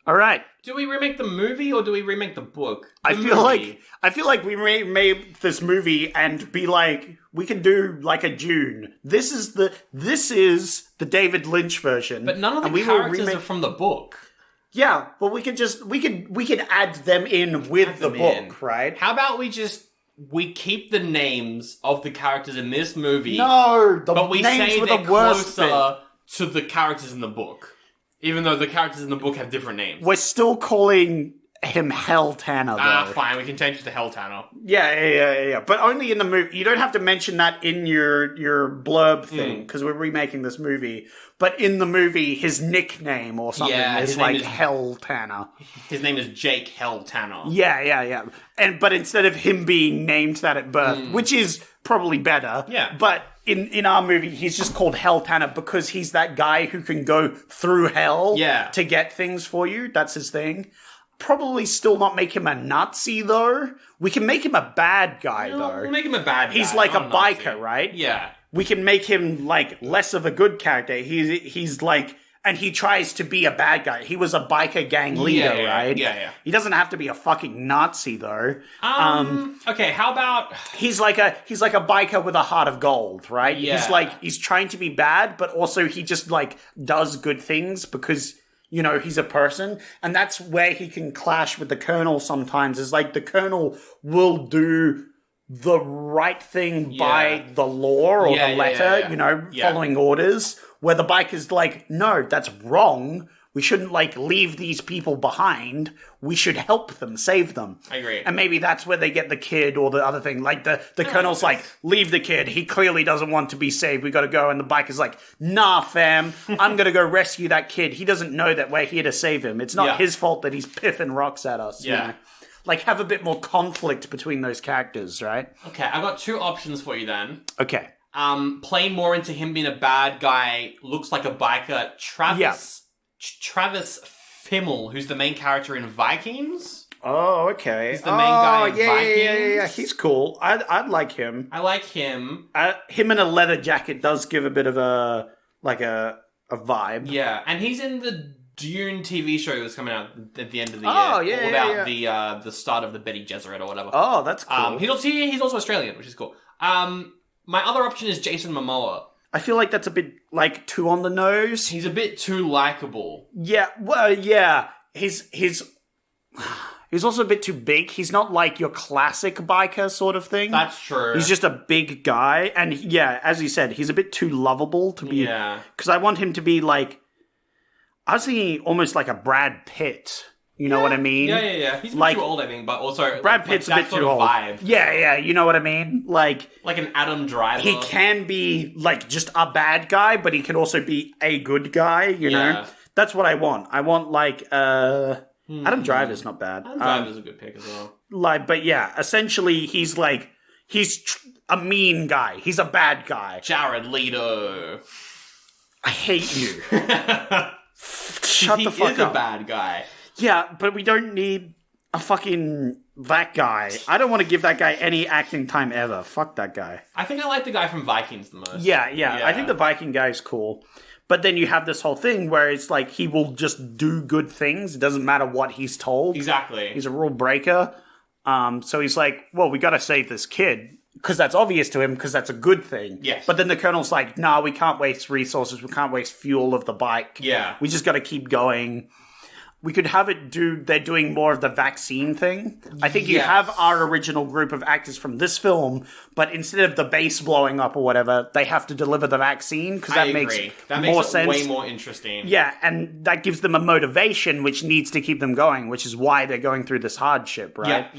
All right. Do we remake the movie or do we remake the book? I feel like we may make this movie and be like, we can do like a Dune. This is the David Lynch version. But none of and the we will characters remake- are from the book. Yeah, but we could add them in with the them book, in. right? How about we just we keep the names of the characters in this movie. No, but we names say were they're the worst closer to the characters in the book. Even though the characters in the book have different names. We're still calling him Hell Tanner, though. Fine, we can change it to Hell Tanner. Yeah. But only in the movie. You don't have to mention that in your blurb thing, because we're remaking this movie. But in the movie, his nickname or something is like Hell Tanner. His name is Jake Hell Tanner. Yeah. But instead of him being named that at birth, which is probably better. Yeah. But in our movie, he's just called Hell Tanner because he's that guy who can go through hell to get things for you. That's his thing. Probably still not make him a Nazi, though. We can make him a bad guy, though. We'll make him a bad guy. He's like a Nazi. biker, right? Yeah. We can make him, like, less of a good character. He's like... And he tries to be a bad guy. He was a biker gang leader, right? Yeah. He doesn't have to be a fucking Nazi, though. Okay, how about... He's like a biker with a heart of gold, right? Yeah. He's trying to be bad, but also he just, like, does good things because... You know, he's a person, and that's where he can clash with the Colonel sometimes, is like the Colonel will do the right thing by the law or the letter, you know, following orders, where the biker's like, no, that's wrong. We shouldn't, like, leave these people behind. We should help them, save them. I agree. And maybe that's where they get the kid or the other thing. Like, the Colonel's like, leave the kid. He clearly doesn't want to be saved. We gotta go. And the biker's like, nah, fam. I'm gonna go rescue that kid. He doesn't know that we're here to save him. It's not his fault that he's piffing rocks at us. Yeah. You know? Like, have a bit more conflict between those characters, right? Okay, I got two options for you then. Okay. Playing more into him being a bad guy, looks like a biker. Travis Fimmel, who's the main character in Vikings. Oh, okay. He's the main guy in Vikings. Yeah. He's cool. I'd like him. I like him. Him in a leather jacket does give a bit of a vibe. Yeah, and he's in the Dune TV show that's coming out at the end of the year. Oh, yeah, all about the start of the Bene Gesserit or whatever. Oh, that's cool. He's also Australian, which is cool. My other option is Jason Momoa. I feel like that's a bit, like, too on the nose. He's a bit too likable. Yeah, well, yeah. He's also a bit too big. He's not like your classic biker sort of thing. That's true. He's just a big guy. And, yeah, as you said, he's a bit too lovable to be... Yeah. Because I want him to be, like... I was thinking almost like a Brad Pitt. You know what I mean? Yeah. He's a bit Like, too old, I think, but also... Brad Pitt's a bit too old. Vibe. Yeah, you know what I mean? Like an Adam Driver. he can be, like, just a bad guy, but he can also be a good guy, you know? That's what I want. I want, like, Adam Driver's not bad. Adam Driver's a good pick as well. But yeah, essentially, he's a mean guy. He's a bad guy. Jared Leto. I hate you. Shut the fuck up. He is a bad guy. Yeah, but we don't need a fucking that guy. I don't want to give that guy any acting time ever. Fuck that guy. I think I like the guy from Vikings the most. Yeah. I think the Viking guy's cool. But then you have this whole thing where it's like he will just do good things. It doesn't matter what he's told. Exactly. He's a rule breaker. So he's like, well, we got to save this kid. Because that's obvious to him, because that's a good thing. Yes. But then the Colonel's like, nah, we can't waste resources. We can't waste fuel of the bike. Yeah. We just got to keep going. We could have it they're doing more of the vaccine thing. I think you have our original group of actors from this film, but instead of the base blowing up or whatever, they have to deliver the vaccine, because that makes more sense. Way more interesting. Yeah, and that gives them a motivation, which needs to keep them going, which is why they're going through this hardship, right?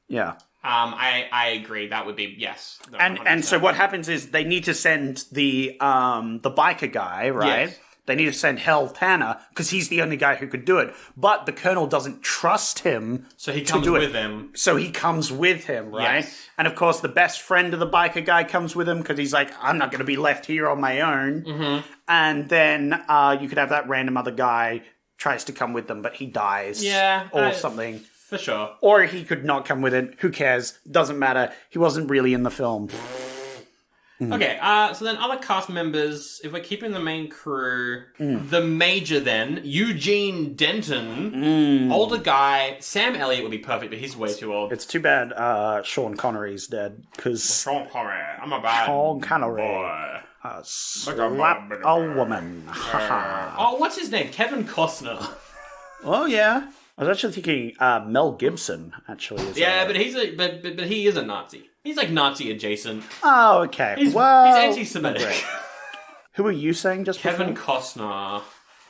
Yeah. I agree. That would be, yes. No, and so what happens is they need to send the biker guy, right? Yes. They need to send Hell Tanner, because he's the only guy who could do it. But the Colonel doesn't trust him. So he comes with him. So he comes with him, right? Yes. And of course, the best friend of the biker guy comes with him, because he's like, I'm not going to be left here on my own. Mm-hmm. And then you could have that random other guy tries to come with them, but he dies. Yeah. Or something. For sure. Or he could not come with it. Who cares? Doesn't matter. He wasn't really in the film. Okay, so then other cast members, if we're keeping the main crew, the Major then, Eugene Denton, older guy, Sam Elliott would be perfect, but he's way too old. It's too bad Sean Connery's dead, because... Sean Connery, I'm a bad Sean Connery. boy. Slap a woman. Oh, what's his name? Kevin Costner. Oh, yeah. I was actually thinking Mel Gibson, actually. Is but he is a Nazi. He's like Nazi adjacent. Oh, okay. He's well, anti-Semitic. great. Who were you saying just Kevin before? Costner.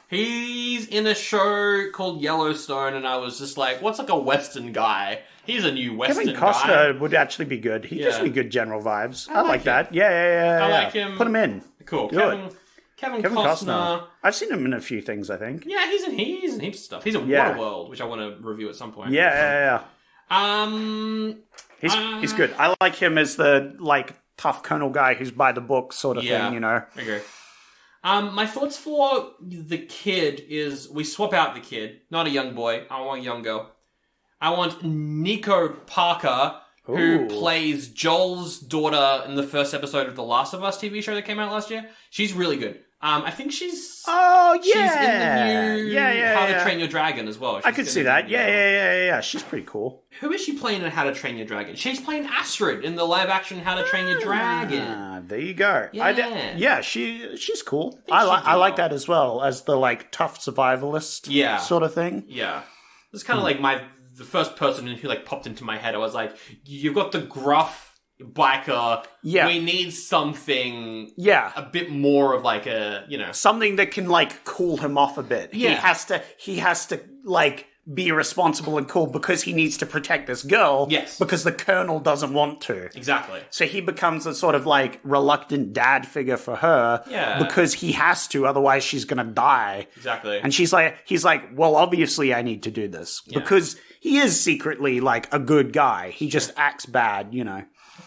He's in a show called Yellowstone, and I was just like, what's like a Western guy? He's a new Western Kevin Costner guy. would actually be good. He gives me good general vibes. I like him. that. Yeah. I like him. Put him in. Cool. Do it. Kevin Costner. I've seen him in a few things, I think. Yeah, he's in heaps of stuff. He's in Waterworld, which I want to review at some point. Yeah. He's good. I like him as the like tough colonel guy who's by the book sort of thing, you know. I agree. My thoughts for the kid is we swap out the kid, not a young boy. I want a young girl. I want Nico Parker, who plays Joel's daughter in the first episode of The Last of Us TV show that came out last year. She's really good. I think she's... Oh, She's in yeah. the new Yeah. How to Train Your Dragon as well. I could see that. Yeah. She's pretty cool. Who is she playing in How to Train Your Dragon? She's playing Astrid in the live-action How to Train Your Dragon. There you go. Yeah. She's cool. I like that as well, as the like tough survivalist sort of thing. Yeah. It's kind of like the first person who like popped into my head. I was like, you've got the gruff biker. Yeah. We need something a bit more of like a, something that can like cool him off a bit. Yeah. He has to like be responsible and cool because he needs to protect this girl. Yes. Because the colonel doesn't want to. Exactly. So he becomes a sort of like reluctant dad figure for her. Yeah. Because he has to, otherwise she's gonna die. Exactly. And he's like, well, obviously I need to do this. Yeah. Because he is secretly like a good guy. He just acts bad,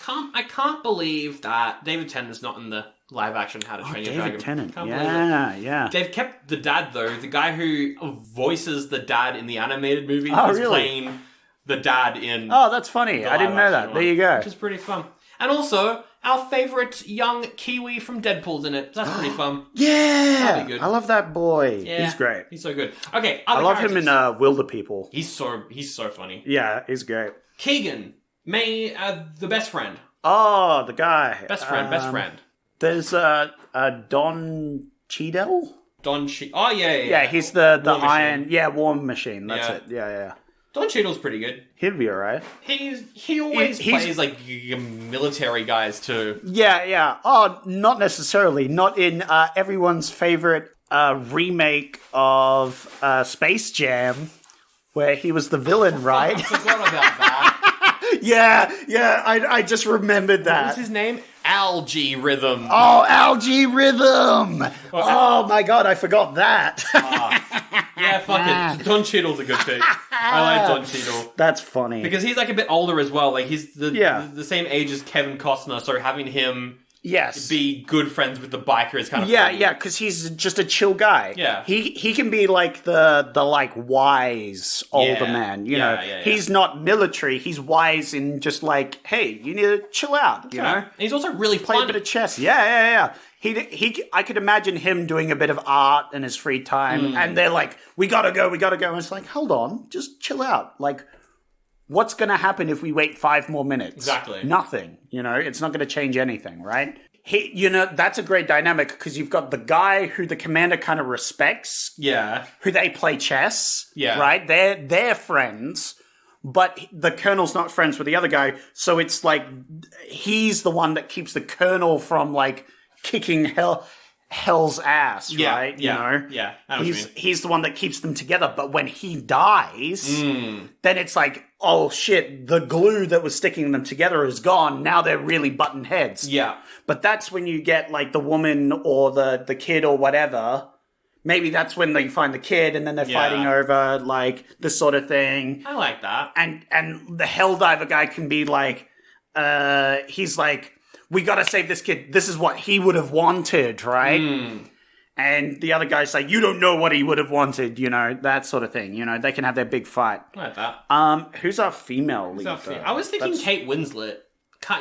I can't believe that David Tennant's not in the live action How to Train Your Dragon. David Tennant. Can't believe it. Yeah. They've kept the dad though. The guy who voices the dad in the animated movie is really? playing the dad in. Oh, that's funny. I didn't know that. There you go. Which is pretty fun. And also, our favourite young Kiwi from Deadpool's in it. That's pretty fun. Yeah. That'd be good. I love that boy. Yeah. He's great. He's so good. Okay, I other love him characters. in Wilder People. He's so funny. Yeah, he's great. Keegan, the best friend. Oh, the guy. Best friend. There's Don Cheadle. Oh, yeah. Yeah, he's the War iron... Machine. Yeah, War Machine. That's Yeah. it. Yeah. Don Cheadle's pretty good. He'd be alright. He always plays like military guys too. Yeah. Oh, not necessarily. Not in everyone's favorite remake of Space Jam, where he was the villain, right? I forgot about that. Yeah. I just remembered that. What was his name? Algae Rhythm. Oh, Algae Rhythm! Oh my god, I forgot that. Yeah, fuck it. Don Cheadle's a good pick. I like Don Cheadle. That's funny. Because he's like a bit older as well. Like he's the same age as Kevin Costner, so having him be good friends with the biker is kind of funny. Yeah, because he's just a chill guy. Yeah. He can be like the like wise older man, you know. Yeah. He's not military, he's wise in just like, hey, you need to chill out, you know? And he's also really Play a bit of chess. Yeah. I could imagine him doing a bit of art in his free time, and they're like, we gotta go. And it's like, hold on, just chill out. Like, what's going to happen if we wait 5 more minutes? Exactly. Nothing. It's not going to change anything, right? That's a great dynamic because you've got the guy who the commander kind of respects. Yeah. Who they play chess. Yeah. Right? They're friends, but the colonel's not friends with the other guy. So it's like he's the one that keeps the colonel from like kicking hell's ass, right? Yeah. Yeah. I know what you mean. He's the one that keeps them together. But when he dies, then it's like, oh shit, the glue that was sticking them together is gone. Now they're really button heads. Yeah. But that's when you get like the woman or the kid or whatever. Maybe that's when they find the kid and then they're fighting over like this sort of thing. I like that. And the Helldiver guy can be like, he's like, we gotta save this kid. This is what he would have wanted, right? And the other guy's like, you don't know what he would have wanted, that sort of thing. They can have their big fight. I like that. Who's our female lead? I was thinking Kate Winslet.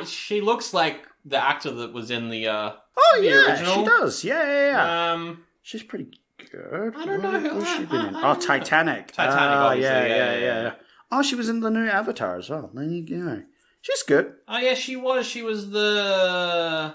She looks like the actor that was in the original. She does. Yeah. She's pretty good. I don't know who's she been in? Titanic. Obviously. Yeah. Oh, she was in the new Avatar as well. There you go. She's good. Oh yeah, she was. She was the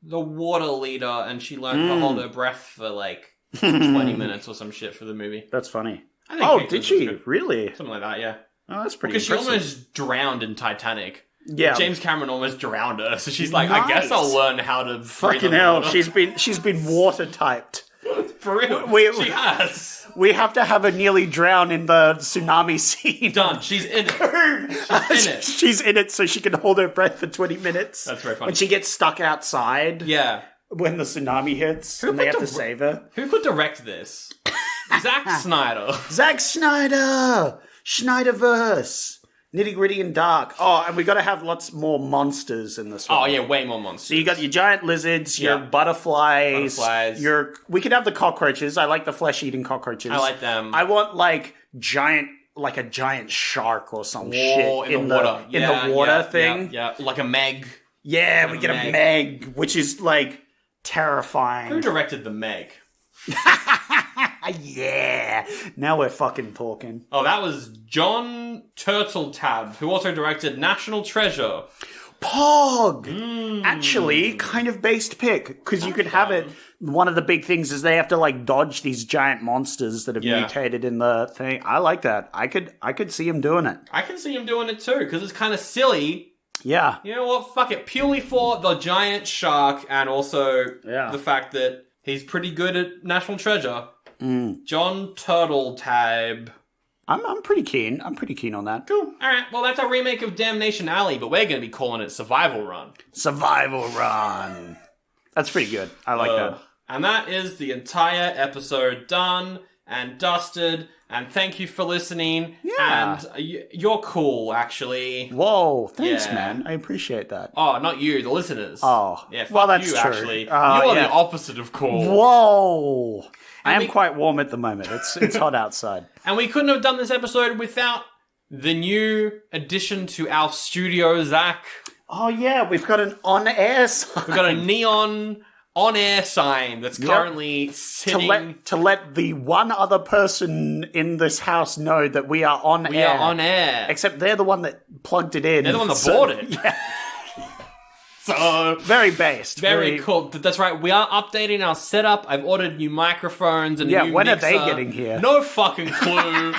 water leader, and she learned to hold her breath for like 20 minutes or some shit for the movie. That's funny. I think Oh, Kate did Winslet's she? good. Really? Something like that, yeah. Oh, that's pretty Because she impressive. almost drowned in Titanic. Yeah. James Cameron almost drowned her, so she's like, I guess Nice. I'll learn how to breathe Fucking underwater. hell, she's been water-typed. For real. We- She has. We have to have her nearly drown in the tsunami scene. Done. She's in it. She's in it. She's in it so she can hold her breath for 20 minutes. That's very funny. When she gets stuck outside Yeah. when the tsunami hits and they have to save her. Who could direct this? Zack Snyder. Zack Snyder! Schneiderverse! Nitty Gritty and Dark. Oh, and we got to have lots more monsters in this one. Oh, yeah, way more monsters. So you got your giant lizards, your Yeah. butterflies, Butterflies. we could have the cockroaches. I like the flesh-eating cockroaches. I like them. I want like a giant shark or some shit in the water. in the water thing. Yeah, like a Meg. Yeah, we get a Meg. Meg, which is like terrifying. Who directed the Meg? Yeah, now we're fucking talking. Oh, that was John Turteltaub, who also directed National Treasure. Pog! Actually, kind of based pick, because you could have it. One of the big things is they have to like dodge these giant monsters that have Yeah. mutated in the thing. I like that. I could see him doing it. I can see him doing it too, because it's kind of silly. Yeah. You know what? Fuck it. Purely for the giant shark and also Yeah. the fact that he's pretty good at National Treasure. John Turteltaub. I'm pretty keen. I'm pretty keen on that. Cool. Alright, well that's a remake of Damnation Alley, but we're going to be calling it Survival Run. Survival Run. That's pretty good. I like that. And that is the entire episode done and dusted. And thank you for listening. Yeah. And you're cool, actually. Whoa, thanks, Yeah. man. I appreciate that. Oh, not you, the listeners. Oh, yeah. Fuck well, that's you, true. Actually, Oh, you are yeah. the opposite of cool. Whoa. I am we- quite warm at the moment. It's hot outside. And we couldn't have done this episode without the new addition to our studio, Zach. Oh yeah, we've got an on-air sign. We've got a neon on-air sign that's currently sitting. to let the one other person in this house know that we are on We air. are on air. Except they're the one that plugged it in. They're the one that So- bought it. Yeah, So very based. very cool. That's right. We are updating our setup. I've ordered new microphones and a Yeah, new when are mixer. they getting here? No fucking clue.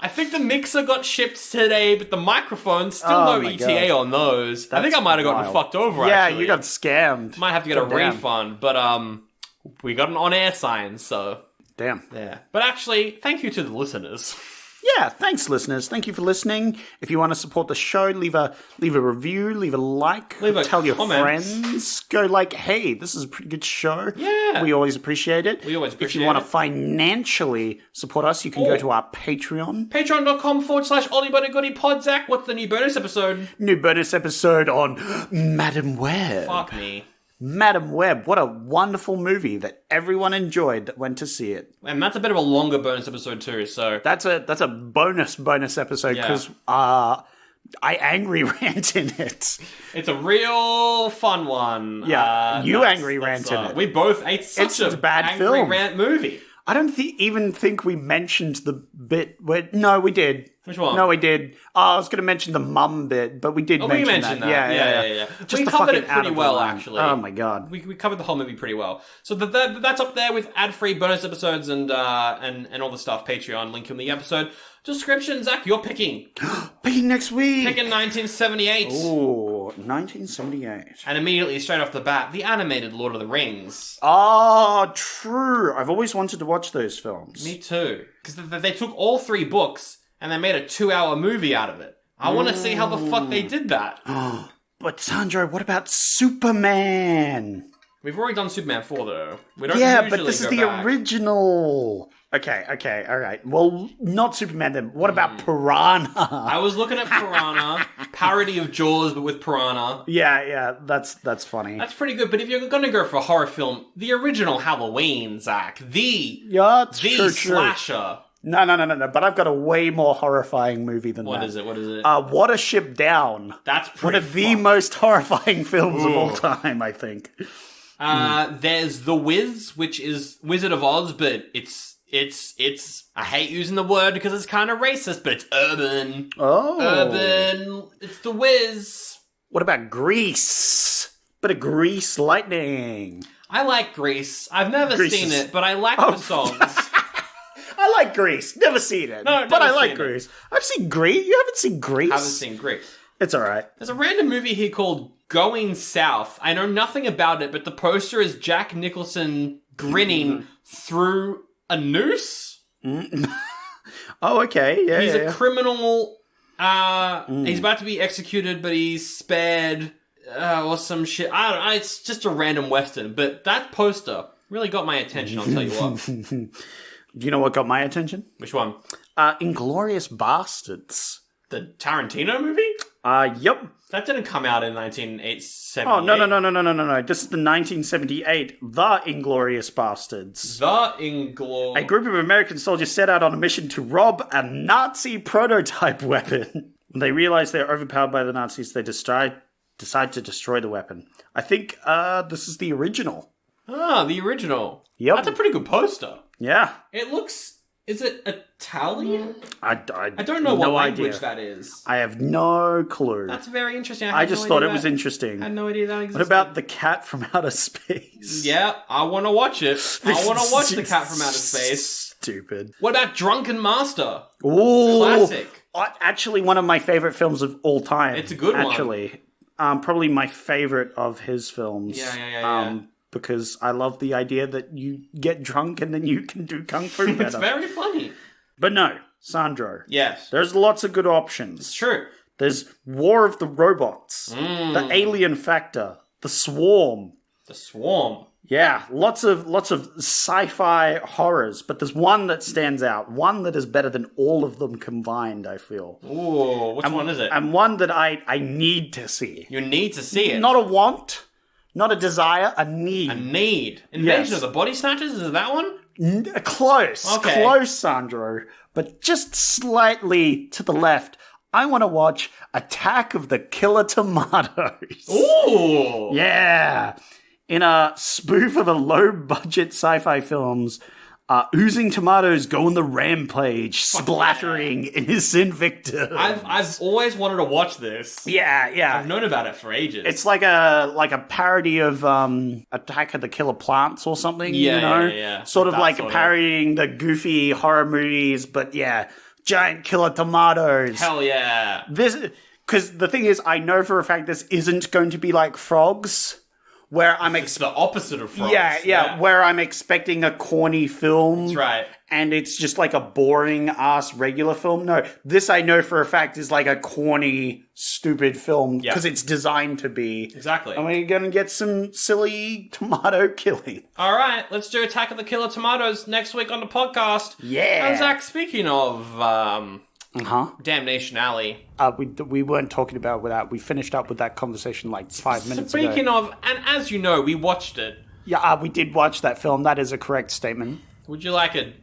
I think the mixer got shipped today, but the microphones still Oh no my ETA God. on those. I think I That's might have gotten wild. fucked over. Yeah, actually. you got scammed. Might have to get a Damn. refund, but we got an on-air sign, so Damn. yeah. But actually, thank you to the listeners. Yeah, thanks, listeners. Thank you for listening. If you want to support the show, leave a review, leave a like, Leave a tell your comment. friends. Go like, hey, this is a pretty good show. Yeah. We always appreciate it. We always If you appreciate want it. to financially support us, you can go to our Patreon. Patreon.com/OllieBuddyGoodyPod. Zach, what's the new bonus episode? New bonus episode on Madam Web. Fuck me. Madam Web, what a wonderful movie that everyone enjoyed that went to see it. And that's a bit of a longer bonus episode too, so That's a bonus episode Yeah. because I angry rant in it. it's a real fun one. Yeah, you angry rant in it. We both ate such It's a bad angry film. rant movie. I don't even think we mentioned the bit where... No, we did. Which one? No, we did. I was going to mention the mum bit, but we did Oh, we mention mentioned that. Yeah. We the covered fucking it out pretty of the well, line. actually. Oh, my God. We covered the whole movie pretty well. So that's up there with ad-free bonus episodes and all the stuff. Patreon, link in the episode description. Zach, you're picking Next week. 1978. Ooh, 1978. And immediately, straight off the bat, the animated Lord of the Rings. Oh, true. I've always wanted to watch those films. Me too. Because they took all 3 books and they made a 2-hour movie out of it. I want to see how the fuck they did that. But Sandro, what about Superman? We've already done Superman 4, though. We don't Yeah, usually but this is go the back. original. Okay, all right. Well, not Superman then. What about Piranha? I was looking at Piranha, parody of Jaws, but with Piranha. Yeah, that's funny. That's pretty good, but if you're going to go for a horror film, the original Halloween, Zach. The true. slasher. No. But I've got a way more horrifying movie than What that. is it? Watership Down. That's One pretty of the most horrifying films of all Ooh. time, I think. There's The Wiz, which is Wizard of Oz, but it's I hate using the word because it's kind of racist, but it's urban. Oh. Urban. It's The Wiz. What about Grease? Bit of Grease lightning. I like Grease. I've never Grease seen is- it, but I like Oh. the songs. I I like Grease. Never seen it. No, but I never like seen it. Grease. I've seen Grease. You haven't seen Grease? Haven't seen Grease. It's alright. There's a random movie here called Going South. I know nothing about it, but the poster is Jack Nicholson grinning through a noose. Oh, okay. Yeah, He's yeah, a criminal. He's about to be executed, but he's spared. Or some shit. I don't know. It's just a random Western. But that poster really got my attention, I'll tell you what. Do you know what got my attention? Which one? Inglourious Bastards. The Tarantino movie? Yep. That didn't come out in 1978. Oh, no. This is the 1978 The Inglourious Bastards. The Inglourious... A group of American soldiers set out on a mission to rob a Nazi prototype weapon. When they realize they're overpowered by the Nazis, they decide to destroy the weapon. I think this is the original. Ah, the original. Yep. That's a pretty good poster. Yeah. It looks... Is it Italian? I don't know what language that is. I have no clue. That's very interesting. I just thought it was interesting. I had no idea that existed. What about The Cat from Outer Space? Yeah, I want to watch it. I want to watch The Cat from Outer Space. Stupid. What about Drunken Master? Ooh. Classic. Actually, one of my favorite films of all time. It's a good one. Actually. Probably my favorite of his films. Yeah. Because I love the idea that you get drunk and then you can do kung fu better. It's very funny. But no, Sandro. Yes. There's lots of good options. It's true. There's War of the Robots, the Alien Factor, the Swarm. The Swarm. Yeah, lots of sci-fi horrors, but there's one that stands out, one that is better than all of them combined, I feel. Ooh, which one is it? And one that I need to see. You need to see it. Not a want, not a desire, a need. A need. Invasion of the Body Snatchers, is it that one? Close. Okay. Close, Sandro. But just slightly to the left, I want to watch Attack of the Killer Tomatoes. Ooh! Yeah. In a spoof of a low-budget sci-fi films, oozing tomatoes go on the rampage, splattering innocent victims. I've always wanted to watch this. Yeah. I've known about it for ages. It's like a parody of Attack of the Killer Plants or something, Yeah. Sort of That like sort of- parodying the goofy horror movies, but yeah, giant killer tomatoes. Hell yeah. Because the thing is, I know for a fact this isn't going to be like Frogs, where I'm It's the opposite of Frogs. Yeah, where I'm expecting a corny film. That's right. And it's just like a boring-ass regular film. No, this I know for a fact is like a corny, stupid film because it's designed to be. Exactly. And we're going to get some silly tomato killing. All right, let's do Attack of the Killer Tomatoes next week on the podcast. Yeah. And Zach, speaking of Damnation Alley. We weren't talking about that. We finished up with that conversation like 5 minutes ago. Speaking of, and as you know, we watched it. Yeah, we did watch that film. That is a correct statement. Would you like a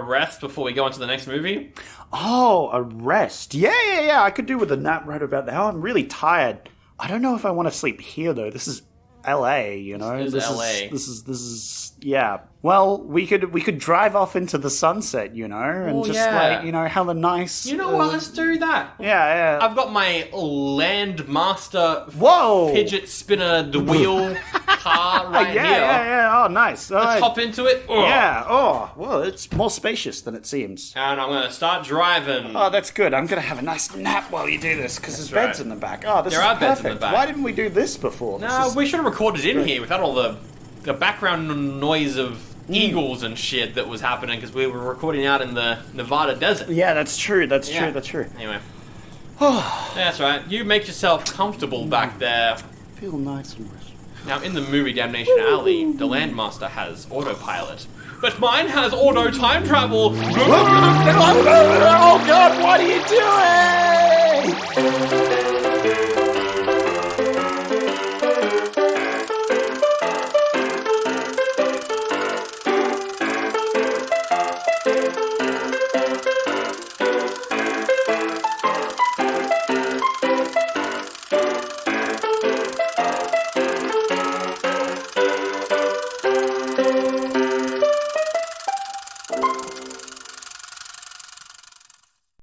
rest before we go on to the next movie? Oh, a rest. Yeah. I could do with a nap right about now. I'm really tired. I don't know if I want to sleep here, though. This is LA, you know? This is LA. This is yeah. Well, we could drive off into the sunset, you know, and have a nice... You know what? Let's do that. Yeah. I've got my Landmaster Whoa! fidget spinner, the wheel car right here. Yeah. Oh, nice. Let's hop into it. Oh. Yeah. Oh, well, it's more spacious than it seems. And I'm going to start driving. Oh, that's good. I'm going to have a nice nap while you do this, because there's beds in the back. Oh, this is There are perfect. beds in the back. Why didn't we do this before? No, we should have recorded in here without all the background noise of eagles and shit that was happening because we were recording out in the Nevada desert. Yeah, that's true. That's true. Anyway. That's right. You make yourself comfortable back there. Feel nice and restful. Now, in the movie Damnation Alley, the Landmaster has autopilot. But mine has auto time travel. Oh, God, what are you doing?